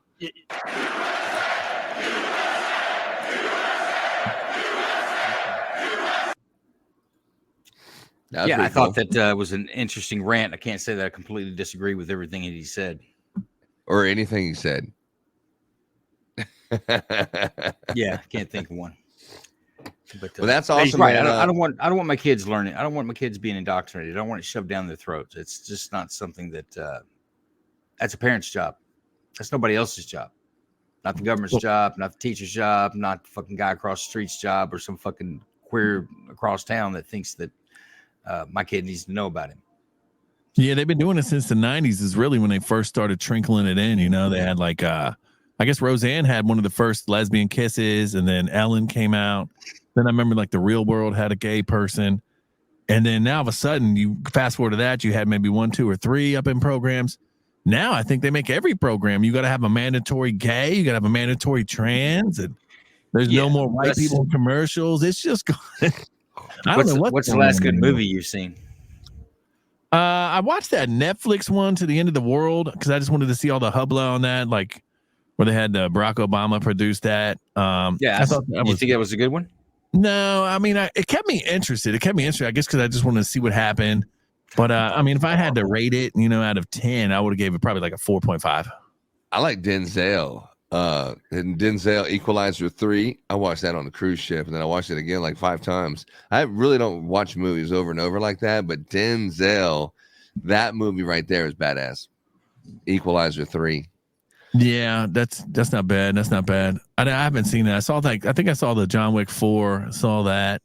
Yeah, I thought that was an interesting rant. I can't say that I completely disagree with everything that he said.
Or anything he said.
Yeah, can't think of one. But,
well, that's awesome.
Right.
Man.
I don't want my kids learning. I don't want my kids being indoctrinated. I don't want it shoved down their throats. It's just not something that that's a parent's job. That's nobody else's job. Not the government's job, not the teacher's job, not the fucking guy across the street's job, or some fucking queer across town that thinks that my kid needs to know about him.
Yeah, they've been doing it since the 90s is really when they first started trickling it in. You know, they had like, I guess Roseanne had one of the first lesbian kisses, and then Ellen came out. Then I remember like The Real World had a gay person. And then now all of a sudden, you fast forward to that, you had maybe 1, 2, or 3 up in programs. Now I think they make every program. You got to have a mandatory gay, you got to have a mandatory trans, and there's no more white people in commercials. It's just I don't know
what's the last good movie you've seen.
I watched that Netflix one, To the End of the World, because I just wanted to see all the hubla on that, like where they had Barack Obama produce that.
Yeah, I thought you think that was a good one?
No, I mean, it kept me interested. I guess because I just wanted to see what happened. But I mean, if I had to rate it, out of 10, I would have gave it probably like a 4.5.
I like Denzel. And Denzel Equalizer 3. I watched that on the cruise ship, and then I watched it again like 5 times. I really don't watch movies over and over like that, but Denzel, that movie right there is badass. Equalizer 3.
Yeah, that's not bad. That's not bad. I haven't seen that. I think I saw the John Wick 4. Saw that.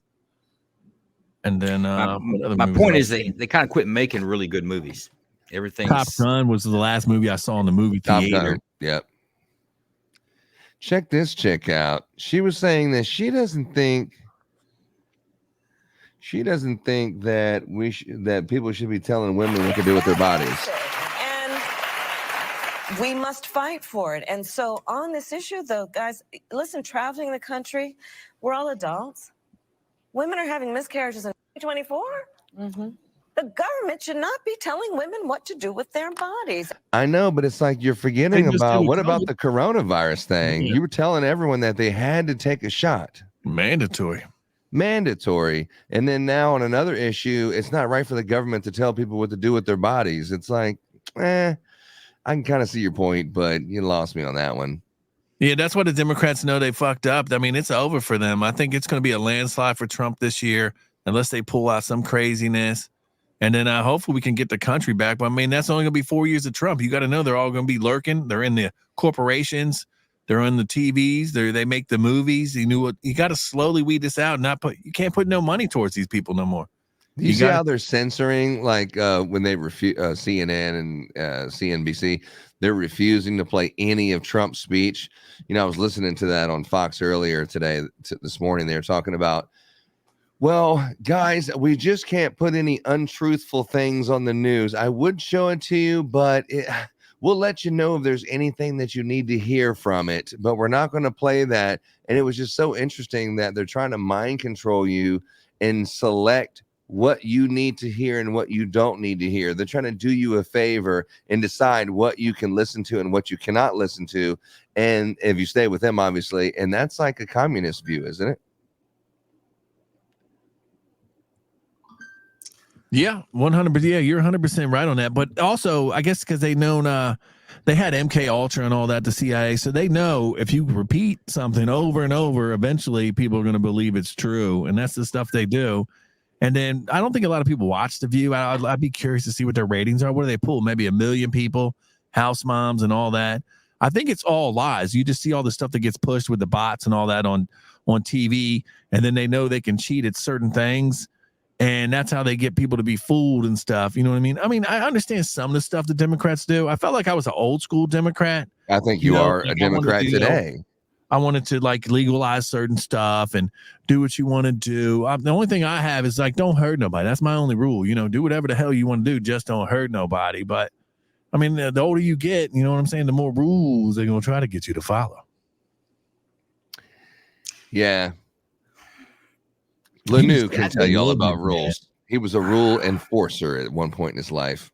And then
my point is they kind of quit making really good movies. Everything.
Top Gun was the last movie I saw in the movie theater.
Top Gun. Yep. Check this chick out. She was saying that she doesn't think that that people should be telling women what to do with their bodies.
And we must fight for it. And so on this issue, though, guys, listen, traveling the country, we're all adults. Women are having miscarriages in 2024. Mm-hmm. The government should not be telling women what to do with their bodies.
I know, but it's like you're forgetting about what about the coronavirus thing? Yeah. You were telling everyone that they had to take a shot.
Mandatory.
And then now on another issue, it's not right for the government to tell people what to do with their bodies. It's like, I can kind of see your point, but you lost me on that one.
Yeah, that's what the Democrats know they fucked up. I mean, it's over for them. I think it's going to be a landslide for Trump this year, unless they pull out some craziness. And then hopefully we can get the country back. But I mean, that's only going to be 4 years of Trump. You got to know they're all going to be lurking. They're in the corporations. They're on the TVs. They make the movies. You got to slowly weed this out. You can't put no money towards these people no more.
Do you see how they're censoring, like when they refuse CNN and CNBC, they're refusing to play any of Trump's speech. I was listening to that on Fox earlier this morning. They were talking about, well, guys, we just can't put any untruthful things on the news. I would show it to you, but we'll let you know if there's anything that you need to hear from it, but we're not going to play that. And it was just so interesting that they're trying to mind control you and select what you need to hear and what you don't need to hear. They're trying to do you a favor and decide what you can listen to and what you cannot listen to. And if you stay with them, obviously, and that's like a communist view, isn't it?
Yeah, 100%. Yeah, you're 100% right on that. But also, I guess because they known they had MK Ultra and all that, the CIA, so they know if you repeat something over and over, eventually people are going to believe it's true, and that's the stuff they do. And then I don't think a lot of people watch The View. I'd be curious to see what their ratings are. What do they pull? Maybe 1 million people, house moms, and all that. I think it's all lies. You just see all the stuff that gets pushed with the bots and all that on TV, and then they know they can cheat at certain things. And that's how they get people to be fooled and stuff. You know what I mean? I mean, I understand some of the stuff the Democrats do. I felt like I was an old school Democrat.
I think you are a Democrat today.
I wanted to like legalize certain stuff and do what you want to do. The only thing I have is like, don't hurt nobody. That's my only rule. Do whatever the hell you want to do. Just don't hurt nobody. But I mean, the older you get, you know what I'm saying, the more rules they're going to try to get you to follow.
Yeah. Lanu can tell you all about rules. He was a rule enforcer at one point in his life.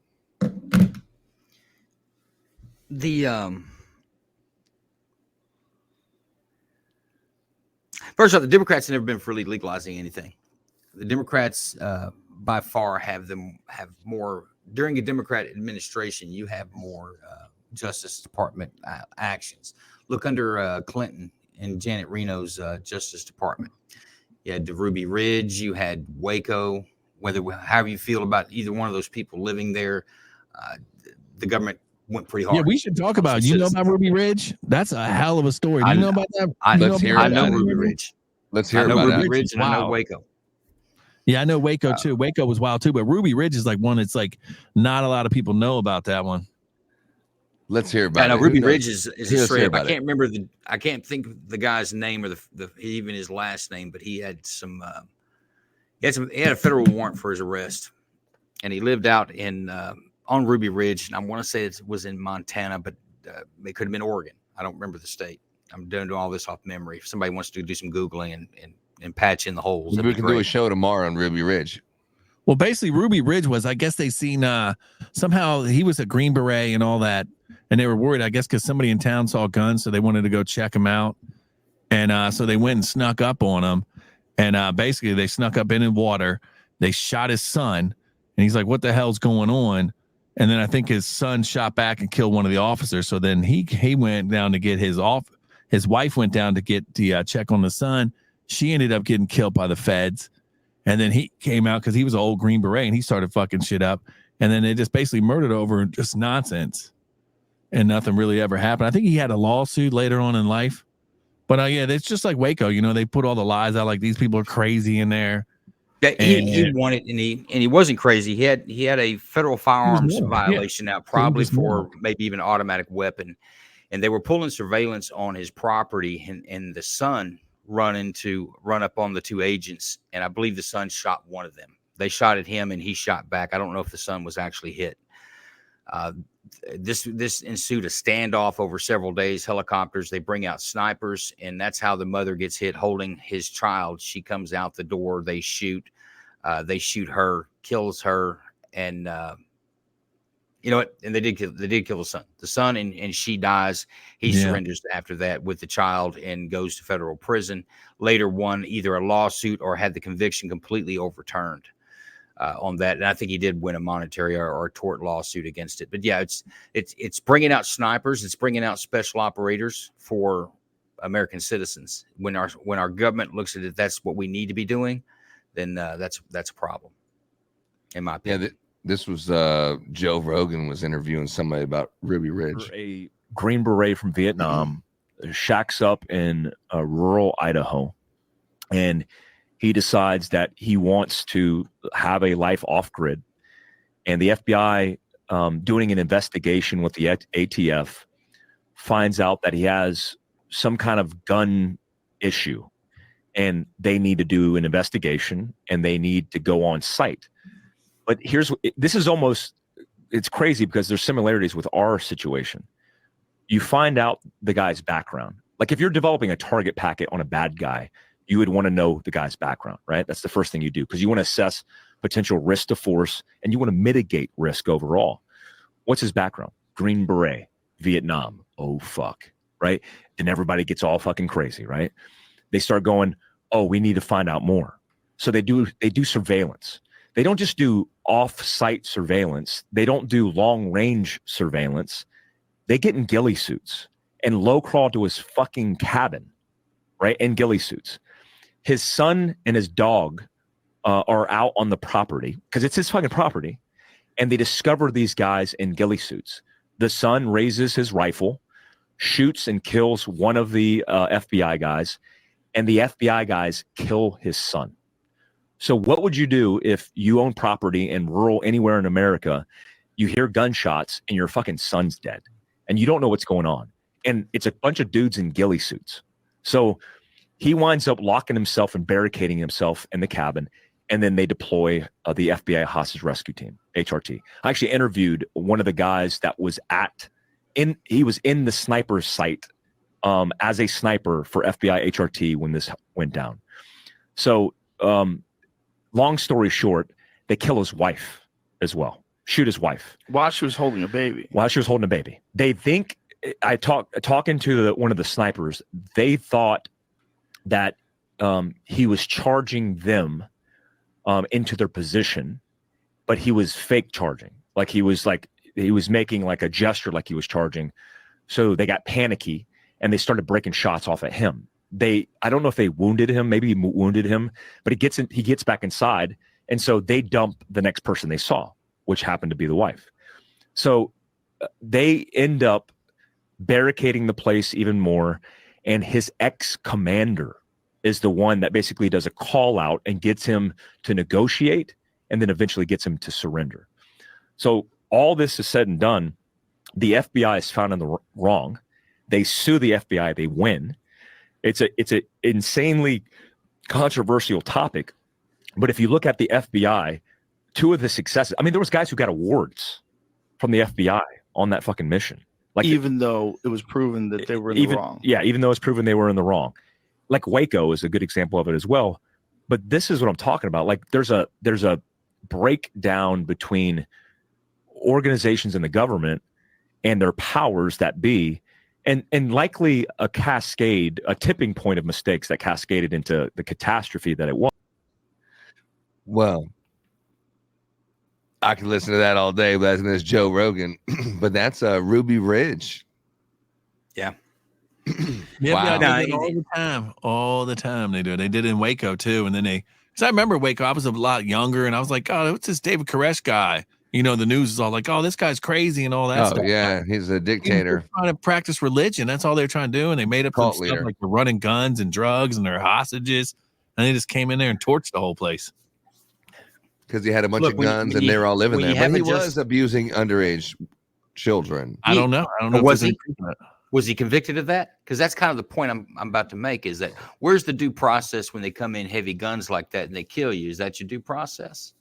First off, the Democrats have never been for legalizing anything. The Democrats, by far, have more during a Democrat administration. You have more Justice Department actions. Look under Clinton and Janet Reno's Justice Department. You had the Ruby Ridge. You had Waco. However you feel about either one of those people living there, the government went pretty hard.
Yeah, we should talk about. You know about Ruby Ridge? That's a hell of a story. Do you know about that?
I know Ruby Ridge.
Let's hear
about
Ruby
Ruby Ridge, and I know Waco.
Yeah, I know Waco too. Waco was wild too, but Ruby Ridge is like one that's like not a lot of people know about that one.
Let's hear about it.
I know Ruby Ridge is a straight up. I can't think of the guy's name or even his last name, but he had some. He had a federal warrant for his arrest, and he lived out in on Ruby Ridge. And I want to say it was in Montana, but it could have been Oregon. I don't remember the state. I'm doing all this off memory. If somebody wants to do some Googling and patch in the holes,
we can do a show tomorrow on Ruby Ridge.
Well, basically, Ruby Ridge was, I guess they seen somehow he was a Green Beret and all that. And they were worried, I guess, because somebody in town saw guns. So they wanted to go check him out. And so they went and snuck up on him. And basically, they snuck up in the water. They shot his son. And he's like, what the hell's going on? And then I think his son shot back and killed one of the officers. So then he went down to get his wife went down to get the check on the son. She ended up getting killed by the feds. And then he came out because he was an old Green Beret and he started fucking shit up. And then they just basically murdered over just nonsense. And nothing really ever happened. I think he had a lawsuit later on in life. But yeah, it's just like Waco. You know, they put all the lies out like these people are crazy in there.
Yeah, he wanted, and he wasn't crazy. He had a federal firearms violation out, probably for maybe even an automatic weapon. And they were pulling surveillance on his property, and the son run up on the two agents, and I believe the son shot one of them. They shot at him, and he shot back. I don't know if the son was actually hit. This ensued a standoff over several days. Helicopters, they bring out snipers, and that's how the mother gets hit holding his child. She comes out the door. They shoot her, kills her, and you know what? And they did kill the son. The son and she dies. He surrenders after that with the child and goes to federal prison. Later won either a lawsuit or had the conviction completely overturned on that. And I think he did win a monetary or a tort lawsuit against it. But yeah, it's bringing out snipers. It's bringing out special operators for American citizens. When our government looks at it, that's what we need to be doing. Then that's a problem, in my opinion.
Yeah. This was Joe Rogan was interviewing somebody about Ruby Ridge.
A Green Beret from Vietnam shacks up in rural Idaho, and he decides that he wants to have a life off grid. And the FBI, doing an investigation with the ATF, finds out that he has some kind of gun issue, and they need to do an investigation, and they need to go on site. But it's crazy because there's similarities with our situation. You find out the guy's background. Like if you're developing a target packet on a bad guy, you would want to know the guy's background, right? That's the first thing you do because you want to assess potential risk to force and you want to mitigate risk overall. What's his background? Green Beret, Vietnam. Oh, fuck, right? Then everybody gets all fucking crazy, right? They start going, oh, we need to find out more. So they do surveillance. They don't just do off-site surveillance. They don't do long-range surveillance. They get in ghillie suits and low crawl to his fucking cabin, right? In ghillie suits. His son and his dog are out on the property because it's his fucking property, and they discover these guys in ghillie suits. The son raises his rifle, shoots and kills one of the FBI guys, and the FBI guys kill his son. So what would you do if you own property in rural anywhere in America, you hear gunshots and your fucking son's dead and you don't know what's going on? And it's a bunch of dudes in ghillie suits. So he winds up locking himself and barricading himself in the cabin. and then they deploy the FBI hostage rescue team, HRT. I actually interviewed one of the guys that was he was in the sniper site as a sniper for FBI HRT when this went down. So long story short, they kill his wife as well, shoot his wife.
While she was holding a baby.
They think, talking to one of the snipers, they thought that he was charging them into their position, but he was fake charging. Like he was making like a gesture like he was charging. So they got panicky and they started breaking shots off at him. I don't know if they wounded him, maybe he wounded him, but he gets back inside. And so they dump the next person they saw, which happened to be the wife. So they end up barricading the place even more. And his ex-commander is the one that basically does a call out and gets him to negotiate and then eventually gets him to surrender. So all this is said and done, the FBI is found in the wrong. They sue the FBI, they win. It's a insanely controversial topic. But if you look at the FBI, two of the successes, I mean, there was guys who got awards from the FBI on that fucking mission. Like
even though it was proven that they were in the wrong.
Yeah, even though it's proven they were in the wrong. Like Waco is a good example of it as well. But this is what I'm talking about. Like there's a breakdown between organizations in the government and their powers that be, and likely a tipping point of mistakes that cascaded into the catastrophe that it was.
Well, I could listen to that all day, but that's Joe Rogan. But that's Ruby Ridge.
Yeah.
Yeah, they do it all the time. They do it. They did it in Waco too, and then because I remember Waco, I was a lot younger, and I was like, oh, what's this David Koresh guy? You know, the news is all like, oh, this guy's crazy and all that stuff.
Oh, yeah, he's a dictator.
They're trying to practice religion. That's all they're trying to do. And they made up some stuff like they're running guns and drugs and they're hostages. And they just came in there and torched the whole place.
Because he had a bunch of guns and they were all living there. But he was abusing underage children.
I don't know.
Was he convicted of that? Because that's kind of the point I'm about to make is that where's the due process when they come in heavy guns like that and they kill you? Is that your due process?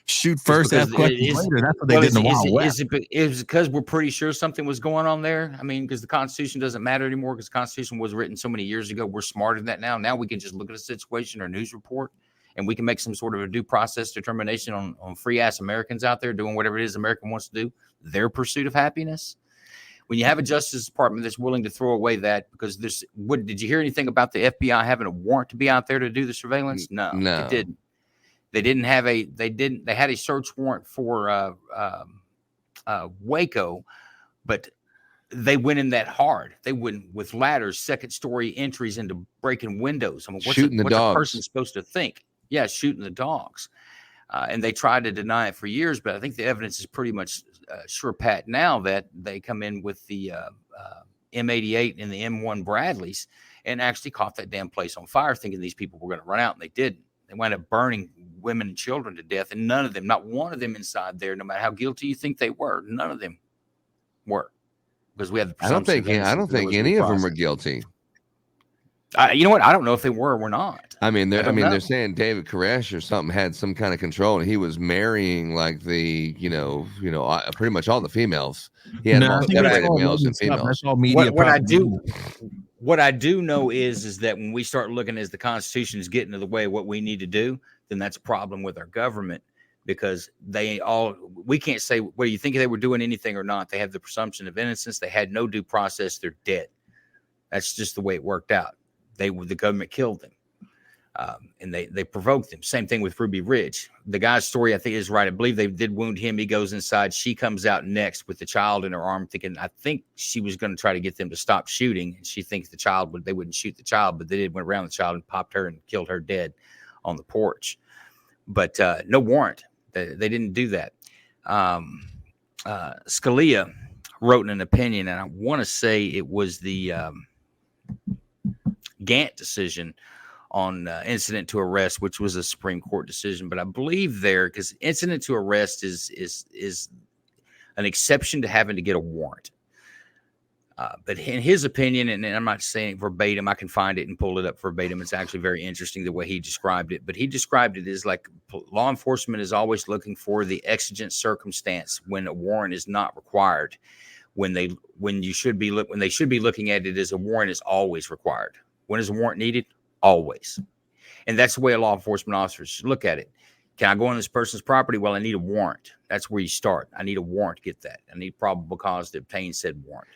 Shoot first, ask questions later. That's what they did in the Wild West.
Is it because we're pretty sure something was going on there? I mean, because the Constitution doesn't matter anymore because the Constitution was written so many years ago. We're smarter than that now. Now we can just look at a situation or a news report and we can make some sort of a due process determination on free-ass Americans out there doing whatever it is America wants to do, their pursuit of happiness. When you have a Justice Department that's willing to throw away that because did you hear anything about the FBI having a warrant to be out there to do the surveillance? No. It didn't. They had a search warrant for Waco, but they went in that hard. They went with ladders, second story entries into breaking windows. I mean, what's a person supposed to think? Yeah, shooting the dogs. And they tried to deny it for years, but I think the evidence is pretty much sure pat now that they come in with the M88 and the M1 Bradleys and actually caught that damn place on fire thinking these people were going to run out, and they didn't. They wound up burning women and children to death, and none of them, not one of them inside there, no matter how guilty you think they were, none of them were. Because we have the presumption.
I don't think any of them were guilty.
You know what? I don't know if they were or not.
I mean, they're saying David Koresh or something had some kind of control, and he was marrying like the, pretty much all the females. He had separated males and females.
That's all media.
What I do know is that when we start looking as the Constitution is getting in the way of what we need to do, then that's a problem with our government because we can't say, well, you think they were doing anything or not. They have the presumption of innocence. They had no due process. They're dead. That's just the way it worked out. The government killed them. And they provoked them. Same thing with Ruby Ridge. The guy's story, I think, is right. I believe they did wound him. He goes inside. She comes out next with the child in her arm, thinking, I think she was going to try to get them to stop shooting. And she thinks they wouldn't shoot the child, but they did went around the child and popped her and killed her dead on the porch. But no warrant. They didn't do that. Scalia wrote an opinion, and I want to say it was the Gantt decision on incident to arrest, which was a Supreme Court decision. But I believe because incident to arrest is an exception to having to get a warrant. But in his opinion, and I'm not saying verbatim, I can find it and pull it up verbatim. It's actually very interesting the way he described it. But he described it as like law enforcement is always looking for the exigent circumstance when a warrant is not required. When they should be looking at it as a warrant is always required. When is a warrant needed? Always. And that's the way a law enforcement officer should look at it. Can I go on this person's property? Well, I need a warrant. That's where you start. I need a warrant to get that. I need probable cause to obtain said warrant.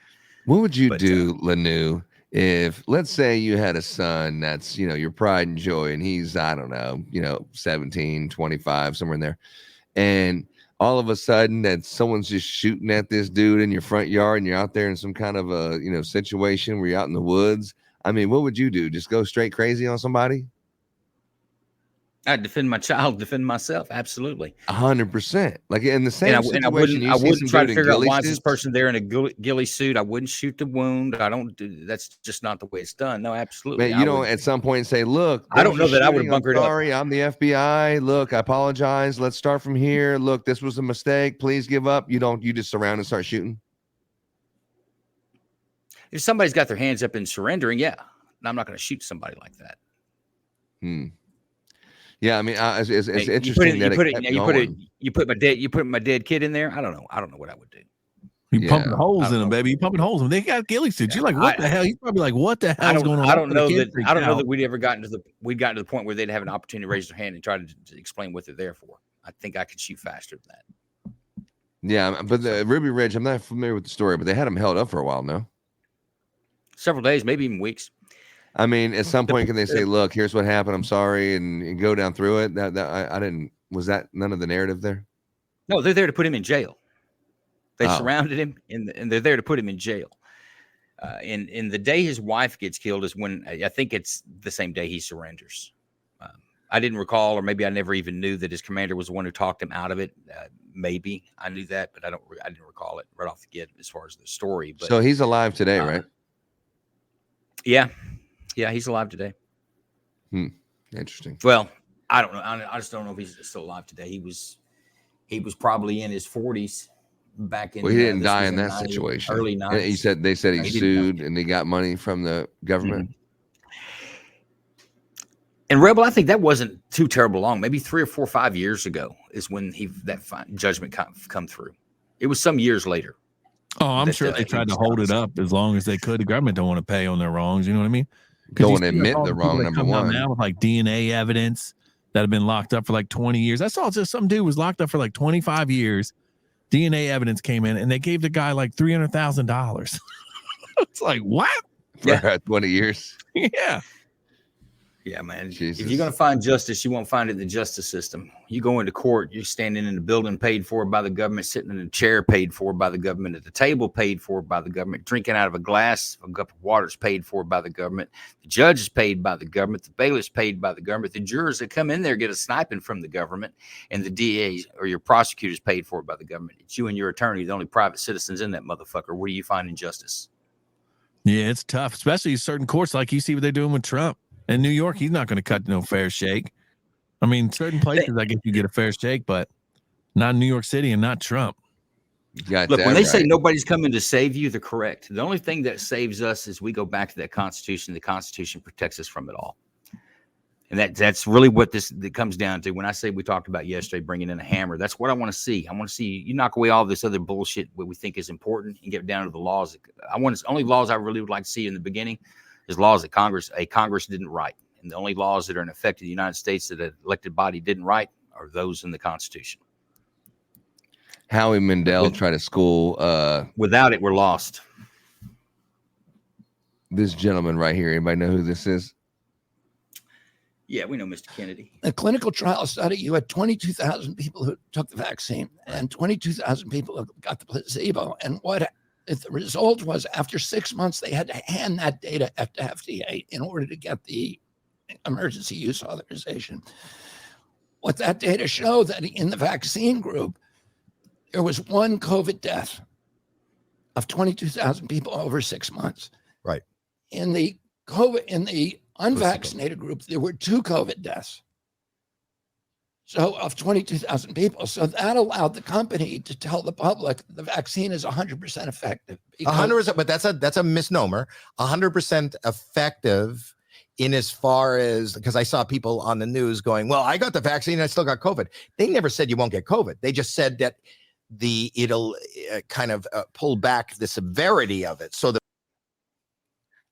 What would you do, Lanu, if, let's say, you had a son that's, your pride and joy, and he's, I don't know, 17, 25, somewhere in there, and all of a sudden that someone's just shooting at this dude in your front yard, and you're out there in some kind of a, situation where you're out in the woods? I mean, what would you do? Just go straight crazy on somebody?
I'd defend my child, defend myself. Absolutely.
100%. Like in the same situation,
I wouldn't try to figure out why is this person there in a ghillie suit. I wouldn't shoot the wound. That's just not the way it's done. No, absolutely.
Man, you don't at some point say, look,
I don't know that I would have bunkered up.
Sorry, I'm the FBI. Look, I apologize. Let's start from here. Look, this was a mistake. Please give up. You just surround and start shooting.
If somebody's got their hands up and surrendering, yeah. I'm not going to shoot somebody like that.
Yeah, I mean, it's interesting that
you put my dead kid in there. I don't know what I would do.
You pumping holes in them, baby. You pumping holes in them. They got ghillie suits. You're like, what the hell? He's probably like, what the hell is going on?
I don't know that we'd ever gotten to the point where they'd have an opportunity to raise their hand and try to explain what they're there for. I think I could shoot faster than that.
Yeah, but the Ruby Ridge, I'm not familiar with the story, but they had him held up for a while, no?
Several days, maybe even weeks.
I mean, at some point, can they say, "Look, here's what happened. I'm sorry," and go down through it? I didn't. Was that none of the narrative there?
No, they're there to put him in jail. They surrounded him, and they're there to put him in jail. In the day his wife gets killed is when I think it's the same day he surrenders. I didn't recall, or maybe I never even knew that his commander was the one who talked him out of it. Maybe I knew that, but I didn't recall it right off the get as far as the story. But,
so he's alive today, right?
Yeah. Yeah, he's alive today.
Interesting.
Well, I don't know. I just don't know if he's still alive today. He was probably in his 40s back in.
Well, he didn't die in that situation.
Early 90s.
They said he sued and he got money from the government.
And Rebel, I think that wasn't too terrible long. Maybe 3 or 4 or 5 years ago is when that judgment come through. It was some years later.
Oh, I'm sure they tried to hold it up as long as they could. The government don't want to pay on their wrongs. You know what I mean?
Don't want to admit the wrong, number one.
Now with like DNA evidence that have been locked up for like 20 years. I saw just some dude was locked up for like 25 years. DNA evidence came in and they gave the guy like $300,000. It's like, what?
For 20 years?
Yeah.
Yeah, man.
Jesus.
If you're going to find justice, you won't find it in the justice system. You go into court, you're standing in a building paid for by the government, sitting in a chair paid for by the government, at the table paid for by the government, drinking out of a glass, a cup of water is paid for by the government. The judge is paid by the government. The bailiff is paid by the government. The jurors that come in there get a sniping from the government, and the DA or your prosecutor is paid for by the government. It's you and your attorney, the only private citizens in that motherfucker. Where do you find injustice?
Yeah, it's tough, especially certain courts like you see what they're doing with Trump. In New York, he's not going to cut no fair shake. I mean, certain places, I guess you get a fair shake, but not New York City and not Trump.
Look, when they say nobody's coming to save you, they're correct. The only thing that saves us is we go back to that Constitution. The Constitution protects us from it all. And that's really what that comes down to. When I say we talked about yesterday, bringing in a hammer, that's what I want to see. I want to see you knock away all this other bullshit, what we think is important, and get down to the laws. Only laws I really would like to see in the beginning is laws that Congress didn't write. And the only laws that are in effect in the United States that an elected body didn't write are those in the Constitution.
Howie Mandel tried to school.
Without it, we're lost.
This gentleman right here. Anybody know who this is?
Yeah, we know Mr. Kennedy.
A clinical trial study, you had 22,000 people who took the vaccine and 22,000 people who got the placebo. And if the result was after 6 months, they had to hand that data to FDA in order to get the emergency use authorization. What that data showed that in the vaccine group, there was one COVID death of 22,000 people over 6 months.
Right.
In the unvaccinated group, there were 2 COVID deaths.
So of 22,000 people. So that allowed the company to tell the public the vaccine is 100% effective.
100%, but that's a misnomer. 100% effective in as far as, because I saw people on the news going, well, I got the vaccine and I still got COVID. They never said you won't get COVID. They just said that it'll kind of pull back the severity of it. So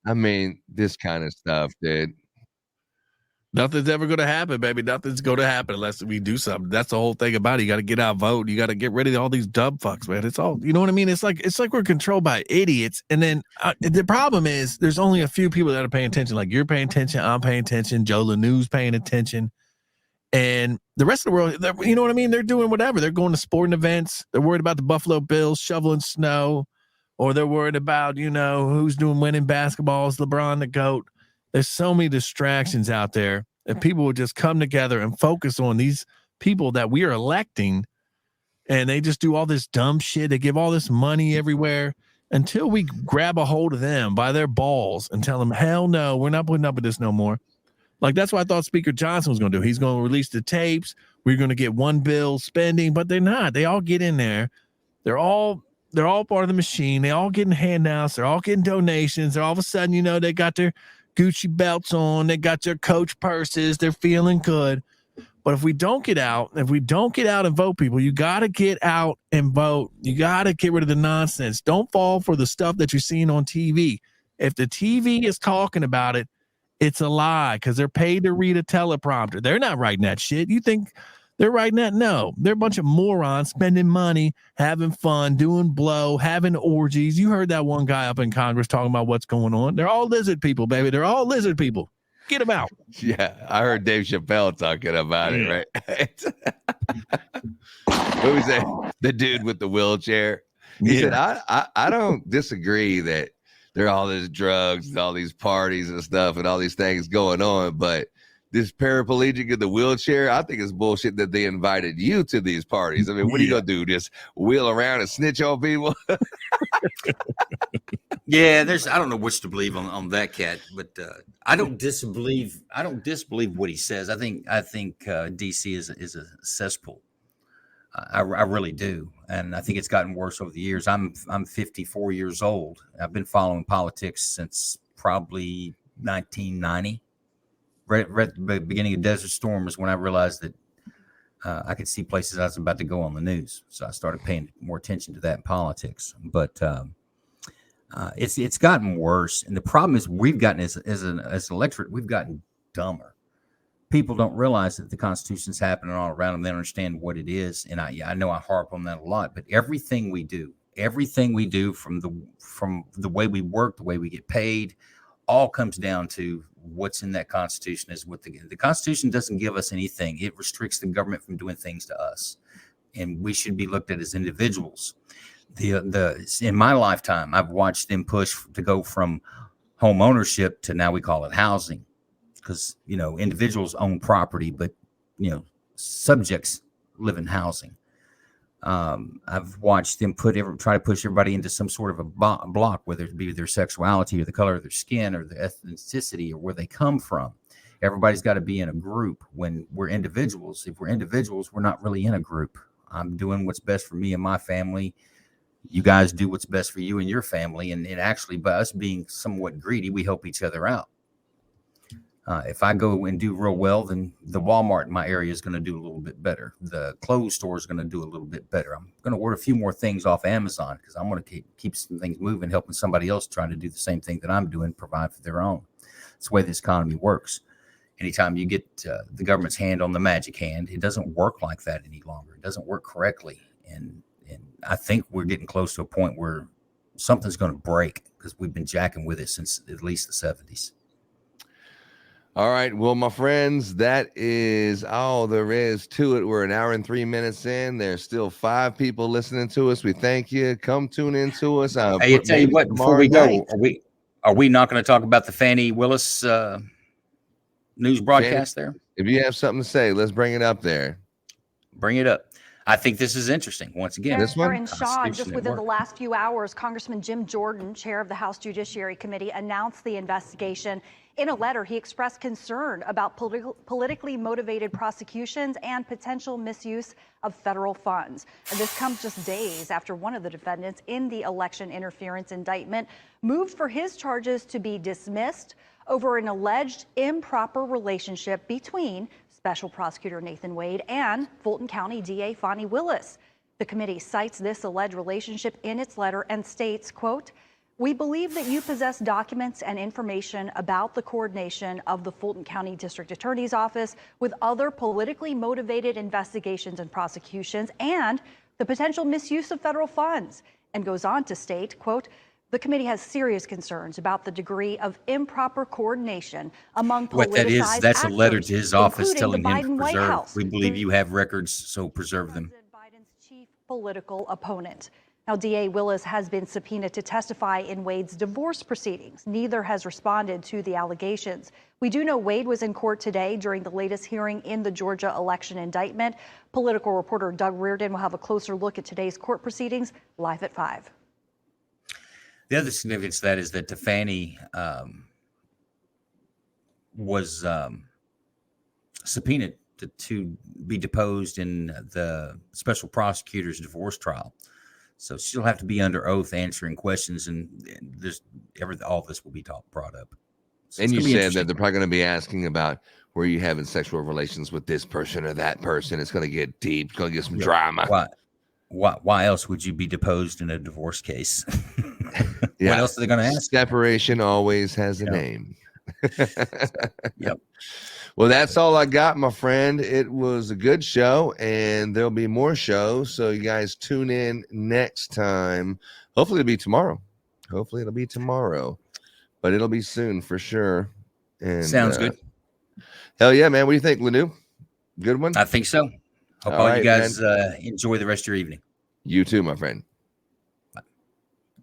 I mean, this kind of stuff, dude.
Nothing's ever going to happen, baby. Nothing's going to happen unless we do something. That's the whole thing about it. You got to get out, vote. You got to get rid of all these dumb fucks, man. It's all, you know what I mean? It's like we're controlled by idiots. And then the problem is there's only a few people that are paying attention. Like you're paying attention, I'm paying attention, Joe Lanew's paying attention, and the rest of the world, you know what I mean? They're doing whatever. They're going to sporting events. They're worried about the Buffalo Bills shoveling snow, or they're worried about, you know, who's doing winning basketball. Is LeBron the GOAT? There's so many distractions out there, and people will just come together and focus on these people that we are electing, and they just do all this dumb shit. They give all this money everywhere until we grab a hold of them by their balls and tell them, hell no, we're not putting up with this no more. Like, that's what I thought Speaker Johnson was going to do. He's going to release the tapes. We're going to get one bill spending, but they're not. They all get in there. They're all part of the machine. They all getting handouts. They're all getting donations. They're all of a sudden, you know, they got their Gucci belts on. They got their Coach purses. They're feeling good. But if we don't get out and vote, people, you got to get out and vote. You got to get rid of the nonsense. Don't fall for the stuff that you're seeing on TV. If the TV is talking about it, it's a lie, because they're paid to read a teleprompter. They're not writing that shit. You think they're writing that? No, they're a bunch of morons spending money, having fun, doing blow, having orgies. You heard that one guy up in Congress talking about what's going on. They're all lizard people, baby. They're all lizard people. Get them out.
Yeah, I heard Dave Chappelle talking about it, right? What was that? The dude with the wheelchair. He said, I don't disagree that there are all these drugs and all these parties and stuff and all these things going on, but this paraplegic in the wheelchair, I think it's bullshit that they invited you to these parties. I mean, what are you gonna do? Just wheel around and snitch on people?
Yeah, I don't know which to believe on that cat, but I don't disbelieve what he says. I think DC is a cesspool. I really do, and I think it's gotten worse over the years. I'm 54 years old. I've been following politics since probably 1990. Right at the beginning of Desert Storm is when I realized that I could see places I was about to go on the news. So I started paying more attention to that in politics. But it's gotten worse, and the problem is we've gotten as an electorate, we've gotten dumber. People don't realize that the Constitution's happening all around them. They don't understand what it is, and I know I harp on that a lot. But everything we do from the way we work, the way we get paid, all comes down to what's in that Constitution. Is what the Constitution doesn't give us anything. It restricts the government from doing things to us, and we should be looked at as individuals. In my lifetime, I've watched them push to go from home ownership to now we call it housing, because individuals own property, but subjects live in housing. I've watched them try to push everybody into some sort of a block, whether it be their sexuality or the color of their skin or their ethnicity or where they come from. Everybody's got to be in a group. When we're individuals, if we're individuals, we're not really in a group. I'm doing what's best for me and my family. You guys do what's best for you and your family. And actually, by us being somewhat greedy, we help each other out. If I go and do real well, then the Walmart in my area is going to do a little bit better. The clothes store is going to do a little bit better. I'm going to order a few more things off Amazon because I'm going to keep some things moving, helping somebody else trying to do the same thing that I'm doing, provide for their own. It's the way this economy works. Anytime you get the government's hand on the magic hand, it doesn't work like that any longer. It doesn't work correctly. And I think we're getting close to a point where something's going to break because we've been jacking with it since at least the 70s.
All right. Well, my friends, that is all there is to it. We're an hour and 3 minutes in. There's still 5 people listening to us. We thank you. Come tune in to us.
Hey, I tell you what, before we go, are we not going to talk about the Fannie Willis news broadcast there?
If you have something to say, let's bring it up there.
Bring it up. I think this is interesting. Once again,
this one.
In Shaw, just within the last few hours, Congressman Jim Jordan, chair of the House Judiciary Committee, announced the investigation
In a letter, he expressed concern about politically motivated prosecutions and potential misuse of federal funds. And this comes just days after one of the defendants in the election interference indictment moved for his charges to be dismissed over an alleged improper relationship between Special Prosecutor Nathan Wade and Fulton County DA Fani Willis. The committee cites this alleged relationship in its letter and states, quote, "We believe that you possess documents and information about the coordination of the Fulton County District Attorney's Office with other politically motivated investigations and prosecutions and the potential misuse of federal funds," and goes on to state, quote, "The committee has serious concerns about the degree of improper coordination among politicized
What that is, that's a letter to his office
including
telling
the
him to
Biden White
preserve.
House,
We believe you have records, so preserve them.
political opponent. Now, DA Willis has been subpoenaed to testify in Wade's divorce proceedings. Neither has responded to the allegations. We do know Wade was in court today during the latest hearing in the Georgia election indictment. Political reporter Doug Reardon will have a closer look at today's court proceedings live at 5.
The other significance of that is that Fani was subpoenaed to be deposed in the special prosecutor's divorce trial. So she'll have to be under oath answering questions, and there's all this will be brought up. So
and you said that they're probably going to be asking about were you having sexual relations with this person or that person. It's going to get deep. It's going to get some drama.
Why else would you be deposed in a divorce case?
Yeah.
What else are they going to ask?
Separation always has a name.
Yep.
Well, that's all I got, my friend. It was a good show, and there'll be more shows. So you guys tune in next time. Hopefully it'll be tomorrow. But it'll be soon for sure. And
Sounds good.
Hell yeah, man. What do you think, Lanu? Good one?
I think so. Hope all you guys enjoy the rest of your evening.
You too, my friend.